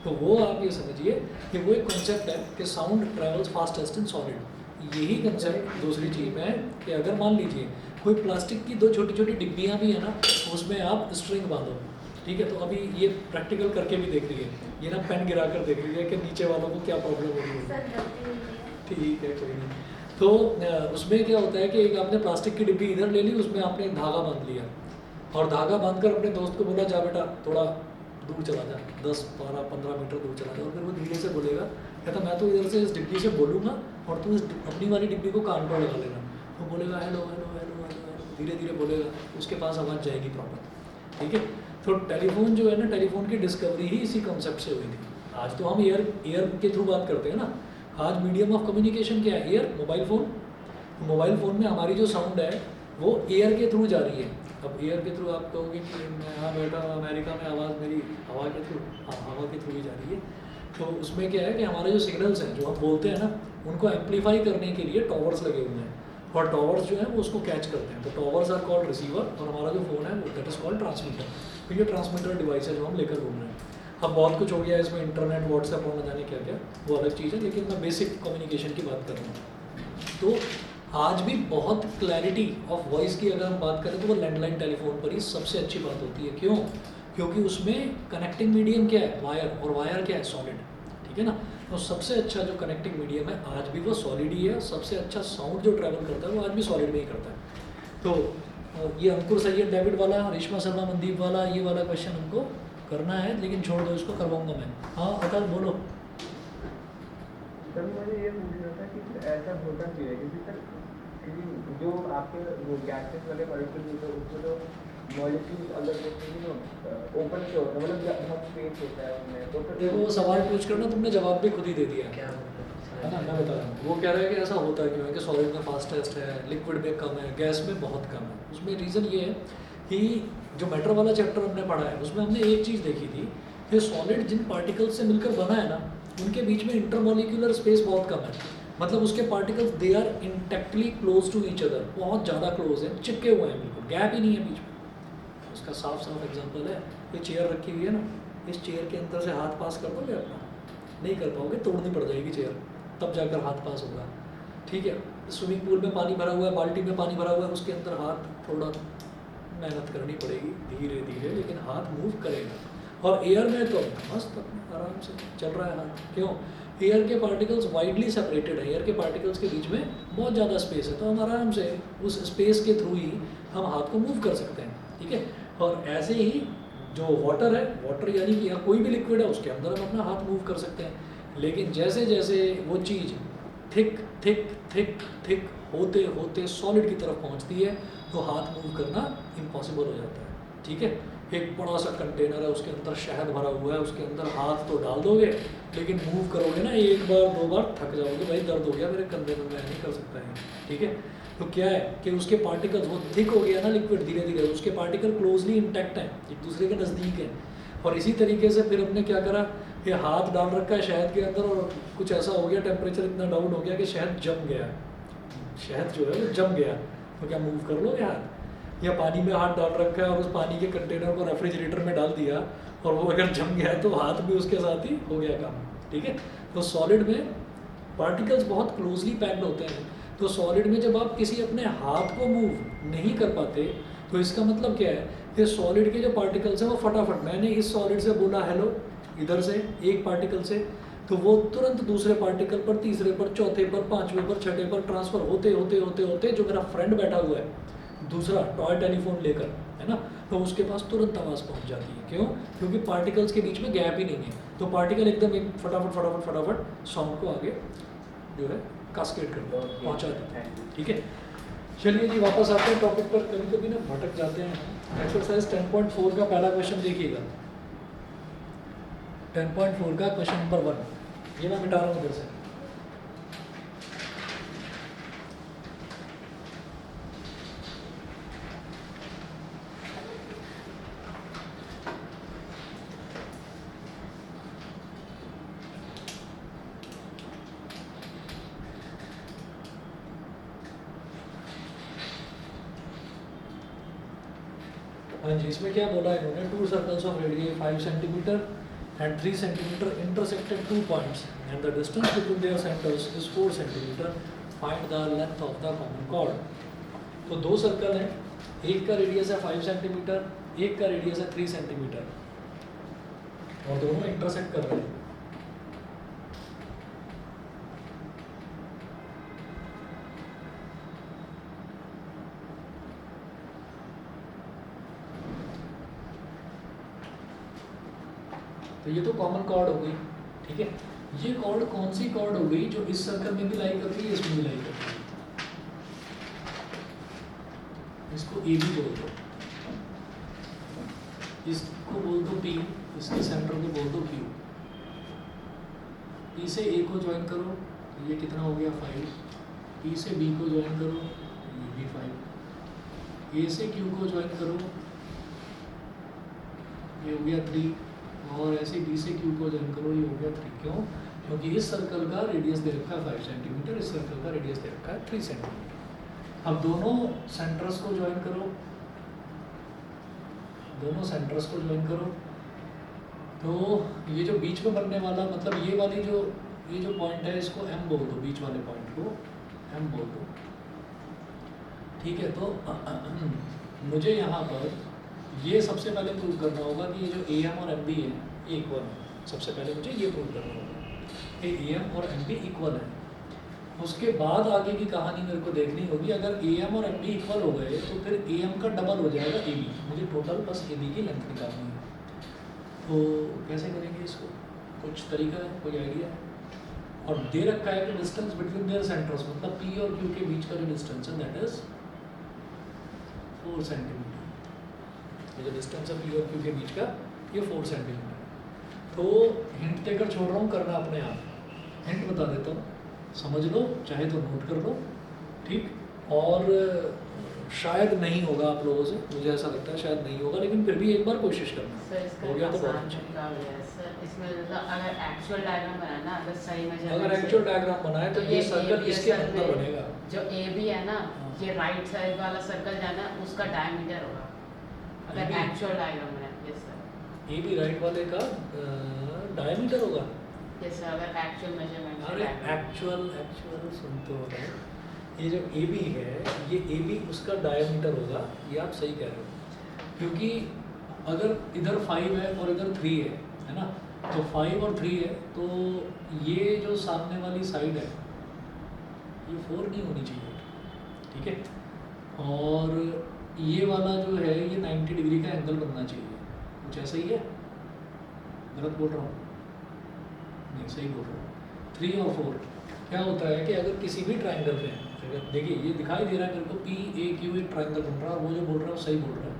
तो वो आप ये समझिए कि वो एक कॉन्सेप्ट है कि sound travels fastest in solid. यही कंसेप्ट दूसरी चीज़ में है कि अगर मान लीजिए कोई प्लास्टिक की 2 छोटी छोटी डिब्बियाँ भी है ना, उसमें आप स्ट्रिंग बांधो, ठीक है। तो अभी ये प्रैक्टिकल करके भी देख लीजिए, ये ना पेन गिरा कर देख लीजिए कि नीचे वालों को क्या प्रॉब्लम हो रही है। ठीक है, कोई नहीं। तो उसमें क्या होता है कि एक आपने प्लास्टिक की डिब्बी इधर ले ली, उसमें आपने एक धागा बांध लिया और धागा बांधकर अपने दोस्त को बोला जा बेटा थोड़ा दूर चला जा, 10 12 15 मीटर दूर चला जा। और फिर वो धीरे से बोलेगा, कहता मैं तो इधर से इस डिब्बी से बोलूँगा और तू इस अपनी वाली डिब्बी को कान पर लगा लेना। वो बोलेगा हेलो हेलो हेलो हेलो, धीरे धीरे बोलेगा, उसके पास आवाज़ जाएगी प्रॉपर, ठीक है। तो टेलीफोन जो है ना, टेलीफोन की डिस्कवरी ही इसी कॉन्सेप्ट से हुई थी। आज तो हम एयर के थ्रू बात करते हैं ना, आज मीडियम ऑफ कम्युनिकेशन क्या है, air, mobile phone. Mobile phone में हमारी जो साउंड है वो एयर के थ्रू जा रही है। अब एयर के थ्रू आप कहोगे कि मैं यहाँ बैठा हूँ अमेरिका में, आवाज़ मेरी हवा के थ्रू, हाँ हवा के थ्रू ही जा रही है। तो उसमें क्या है कि हमारे जो सिग्नल्स हैं जो हम बोलते हैं ना, उनको एम्पलीफाई करने के लिए टॉवर्स लगे हुए हैं, और टॉवर्स जो है वो उसको कैच करते हैं। तो टॉवर्स आर कॉल्ड रिसीवर, और हमारा जो फ़ोन है वो दैट इज़ कॉल्ड ट्रांसमीटर। तो ये ट्रांसमीटर डिवाइस है जो हम लेकर घूम रहे हैं। अब बहुत कुछ हो गया इसमें, इंटरनेट, व्हाट्सएप और न जाने क्या क्या, वो अलग चीज़ है, लेकिन मैं बेसिक कम्युनिकेशन की बात कर रहा हूँ। तो आज भी बहुत क्लैरिटी ऑफ वॉइस की अगर हम बात करें तो वो लैंडलाइन टेलीफोन पर ही सबसे अच्छी बात होती है। क्यों? क्योंकि उसमें कनेक्टिंग मीडियम क्या है, वायर, और वायर क्या है, सॉलिड, ठीक है ना। तो सबसे अच्छा जो कनेक्टिंग मीडियम है आज भी वो सॉलिड ही है। सबसे अच्छा साउंड जो ट्रैवल करता है वो आज भी सॉलिड में ही करता है। तो ये अंकुर सैयद डेविड वाला, रेशमा शर्मा मनदीप वाला, ये वाला क्वेश्चन हमको करना है, लेकिन छोड़ दो, इसको करवाऊंगा मैं। हाँ अटल बोलो। सर मुझे ये पूछना था कि फिर ऐसा होता क्यों है, क्योंकि सर जो आपके वो गैसेस वाले मॉलिक्यूल होते हैं उसमें तो मॉलिक्यूल अलग होते हैं, ओपन से होता है, मतलब बहुत स्पेस होता है उनमें। तो फिर देखो वो सवाल पूछ कर ना तुमने जवाब भी खुद ही दे दिया क्या है ना। मैं बता रहा हूँ, वो कह रहा है कि ऐसा होता क्यों है कि सॉलिड में फास्टेस्ट है, लिक्विड में कम है, गैस में बहुत कम है। उसमें रीज़न ये है कि जो मैटर वाला चैप्टर हमने पढ़ा है उसमें हमने एक चीज़ देखी थी कि सॉलिड जिन पार्टिकल्स से मिलकर बना है ना, उनके बीच में इंटरमोलिकुलर स्पेस बहुत कम है। मतलब उसके particles they are intactly close to each other, बहुत ज़्यादा क्लोज है, चिपके हुए हैं, बिल्कुल गैप ही नहीं है बीच में। उसका साफ साफ एग्जांपल है, ये चेयर रखी हुई है ना, इस चेयर के अंदर से हाथ पास कर दोगे अपना, नहीं कर पाओगे, तोड़नी पड़ जाएगी चेयर, तब जाकर हाथ पास होगा, ठीक है। स्विमिंग पूल में पानी भरा हुआ है, बाल्टी में पानी भरा हुआ है, उसके अंदर हाथ थोड़ा मेहनत करनी पड़ेगी धीरे धीरे, लेकिन हाथ मूव करेगा। और एयर में तो मस्त अपने आराम से चल रहा है हाथ। क्यों? एयर के पार्टिकल्स वाइडली सेपरेटेड है, एयर के पार्टिकल्स के बीच में बहुत ज़्यादा स्पेस है, तो हम आराम से उस स्पेस के थ्रू ही हम हाथ को मूव कर सकते हैं, ठीक है। और ऐसे ही जो वाटर है, वाटर यानी कि कोई भी लिक्विड है, उसके अंदर हम अपना हाथ मूव कर सकते हैं। लेकिन जैसे जैसे वो चीज़ थिक थिक थिक थिक होते होते सॉलिड की तरफ पहुंचती है तो हाथ मूव करना इम्पॉसिबल हो जाता है, ठीक है। एक बड़ा सा कंटेनर है, उसके अंदर शहद भरा हुआ है, उसके अंदर हाथ तो डाल दोगे, लेकिन मूव करोगे ना एक बार दो बार थक जाओगे, भाई दर्द हो गया मेरे कंधे में, मैं नहीं कर सकता है, ठीक है। तो क्या है कि उसके पार्टिकल्स, वो थिक हो गया ना लिक्विड, धीरे धीरे उसके पार्टिकल क्लोजली इंटैक्ट हैं, एक दूसरे के नज़दीक हैं। और इसी तरीके से फिर हमने क्या करा, ये हाथ डाल रखा है शहद के अंदर, और कुछ ऐसा हो गया, टेम्परेचर इतना डाउन हो गया कि शहद जम गया, शहद जो है वो जम गया, तो क्या मूव कर लोगे हाथ? या पानी में हाथ डाल रखा है और उस पानी के कंटेनर को रेफ्रिजरेटर में डाल दिया और वो अगर जम गया तो हाथ भी उसके साथ ही हो गया काम, ठीक है। तो सॉलिड में पार्टिकल्स बहुत क्लोजली पैक्ड होते हैं। तो सॉलिड में जब आप किसी अपने हाथ को मूव नहीं कर पाते तो इसका मतलब क्या है कि सॉलिड के जो पार्टिकल्स हैं वो फटाफट, मैंने इस सॉलिड से बोला हेलो इधर से एक पार्टिकल से, तो वो तुरंत दूसरे पार्टिकल पर, तीसरे पर, चौथे पर, पांचवें पर, छठे पर ट्रांसफ़र होते होते होते होते जो मेरा फ्रेंड बैठा हुआ है दूसरा टॉय टेलीफोन लेकर, है ना, तो उसके पास तुरंत आवाज़ पहुंच जाती है। क्यों? क्योंकि पार्टिकल्स के बीच में गैप ही नहीं है, तो पार्टिकल एकदम एक फटाफट फटाफट फटाफट साउंड को आगे जो है कास्केड कर पहुँचा देते हैं, ठीक है। चलिए जी वापस आते हैं टॉपिक पर, कभी कभी ना भटक जाते हैं। एक्सरसाइज 10.4 का पहला क्वेश्चन देखिएगा, 10.4 का क्वेश्चन नंबर 1, ये मैं मिटा रहा हूँ इधर से। हाँ जी, इसमें क्या बोला इन्होंने, 2 circles of radius 5 centimetre and 3 centimetre intersected 2 points and the distance between their centres is 4 centimetre, find the length of the common chord. तो 2 सर्कल हैं, एक का रेडियस है 5 सेंटीमीटर, एक का रेडियस है 3 सेंटीमीटर और दोनों इंटरसेक्ट कर रहे हैं। तो ये तो कॉमन कॉर्ड हो गई, ठीक है। ये कॉर्ड कौन सी कॉर्ड हो गई, जो इस सर्कल में भी लाई कर रही है, इसमें भी लाई कर रही है। इसको ए भी बोल दो, इसको बोल दो पी, इसके सेंटर को बोल दो क्यू। पी से ए को ज्वाइन करो, ये कितना हो गया 5। पी से बी को ज्वाइन करो, ये भी 5। ए से क्यू को ज्वाइन करो, ये हो गया 3। और ऐसे बी से क्यू को ज्वाइन करो, ये हो गया 3। क्यों? क्योंकि इस सर्कल का रेडियस दे रखा है 5 सेंटीमीटर, इस सर्कल का रेडियस दे रखा है 3 सेंटीमीटर। अब दोनों सेंटर्स को ज्वाइन करो, दोनों सेंटर्स को ज्वाइन करो। तो ये जो बीच में बनने वाला, मतलब ये वाली जो ये जो पॉइंट है, इसको एम बोल दो, बीच वाले पॉइंट को एम बोल दो, ठीक है। तो मुझे यहाँ पर ये सबसे पहले प्रूव करना होगा कि ये जो ए एम और एम बी है इक्वल है। सबसे पहले मुझे ये प्रूव करना होगा कि ए एम और एम बी इक्वल है। उसके बाद आगे की कहानी मेरे को देखनी होगी। अगर ए एम और एम बी इक्वल हो गए तो फिर ए एम का डबल हो जाएगा ए बी। मुझे टोटल बस ए बी की लेंथ निकालनी है। तो कैसे करेंगे इसको? कुछ तरीका है, कोई आइडिया है? और दे रखा है कि डिस्टेंस बिटवीन देयर सेंटर्स, मतलब पी और क्यू के बीच का जो डिस्टेंस है दैट इज 4 सेंटीमीटर। ये जो डिस्टेंस है पी और क्यू के बीच का, ये 4 सेंटीमीटर। तो हिंट देकर छोड़ रहा हूँ, करना अपने आप। हिंट बता देता हूँ, समझ लो, चाहे तो नोट कर लो, ठीक। और शायद नहीं होगा आप लोगों से, मुझे ऐसा लगता है शायद नहीं होगा, लेकिन फिर भी एक बार कोशिश करना। सर इसका हो गया तो बहुत आसान अच्छा। तरीका हो गया है सर। इसमें मतलब अगर एक्चुअल डायग्राम बनाए ना, अगर सही में अगर एक्चुअल डायग्राम बनाए तो ये सर्कल इसके अंदर बनेगा। जो ए बी है ना, हाँ। ये राइट साइड वाला सर्कल जाना है, उसका डायमीटर होगा अगर AB? एक्चुअल डायग्राम बनाए। Yes sir, A B right वाले का डायमीटर होगा। यस सर, अगर एक्चुअल मेजरमेंट अरे एक्चुअल सुन तो रहे, ये जो ए बी है, ये ए बी उसका डायमीटर होगा, ये आप सही कह रहे हो। क्योंकि अगर इधर 5 है और इधर 3 है ना, तो 5 और 3 है, तो ये जो सामने वाली साइड है ये 4 नहीं होनी चाहिए, ठीक है। और ये वाला जो है ये 90 डिग्री का एंगल बनना चाहिए, कुछ ऐसा ही है? गलत बोल रहा हूँ? नहीं, सही बोल रहा हूँ। 3 और 4 क्या होता है कि अगर किसी भी ट्राइंगल पे, अगर देखिए ये दिखाई दे रहा है मेरे को पी ए क्यू एक ट्राइंगल बन रहा है, वो जो बोल रहा है वो सही बोल रहा है।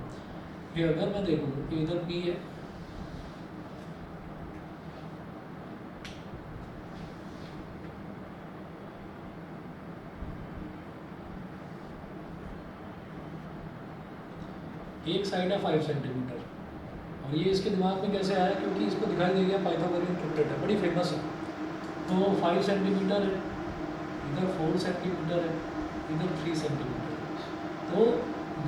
कि अगर मैं देखूँ कि इधर पी है, एक साइड है 5 सेंटीमीटर, और ये इसके दिमाग में कैसे आया? क्योंकि इसको दिखाई दे गया पाइथागोरियन ट्रिप्लेट है, बड़ी फेमस है। तो 5 सेंटीमीटर है, इधर 4 सेंटीमीटर है, इधर 3 सेंटीमीटर है। तो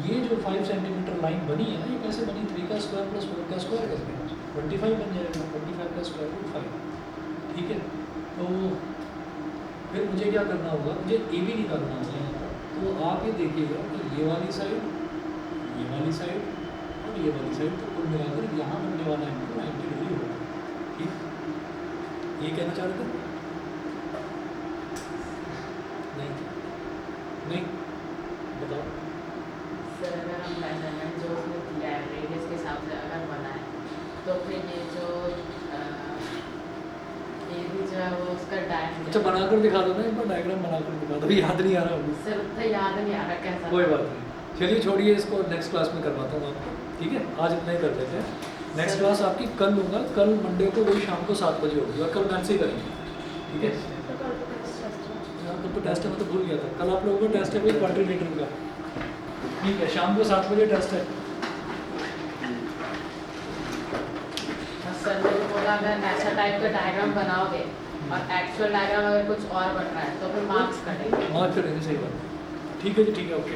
ये जो 5 सेंटीमीटर लाइन बनी है ना, ये कैसे बनी? 3 का स्क्वायर प्लस 4 का स्क्वायर करके 25 बन जाएगा। 25 का स्क्वायर रूट 5, ठीक है। तो फिर मुझे क्या करना होगा? मुझे ए बी निकालना होगा यहाँ पर। तो आप ये देखिएगा कि ये वाली साइड, ये वाली साइड और ये वाली साइड, तो कुल मिलाकर यहाँ बनने वाला एंगल 90 डिग्री होगा, ठीक। ये कहना चाह रहे थे? नहीं बताओ। सर अगर हम मेजरमेंट जो उसने दिया है रेडियस के हिसाब से अगर बनाए, तो फिर ये जो ए बी जो है वो उसका डायमीटर। अच्छा, बनाकर दिखा दो ना एक बार, डायग्राम बनाकर दिखा दो, याद नहीं आ रहा अभी। सर उतना याद नहीं आ रहा कैसा। कोई बात नहीं, चलिए छोड़िए इसको, नेक्स्ट क्लास में करवाता हूँ आपको, ठीक है। आज इतना ही कर देते हैं। नेक्स्ट क्लास आपकी कल लूँगा, कल मंडे को वही शाम को 7 बजे होगी, और कल मैथ से करेंगे, ठीक है। कल तो टेस्ट है, मैं तो भूल गया था। कल आप लोगों का टेस्ट है कोई क्वाड्रिलेटरल का, ठीक है। शाम को 7 बजे टेस्ट है। सर ने तो बोला अगर ऐसा टाइप का डायग्राम बनाओगे और एक्चुअल डायग्राम अगर कुछ और बन रहा है तो फिर मार्क्स कटेंगे। मार्क्स करेंगे, सही बात। ठीक है जी, ठीक है, ओके।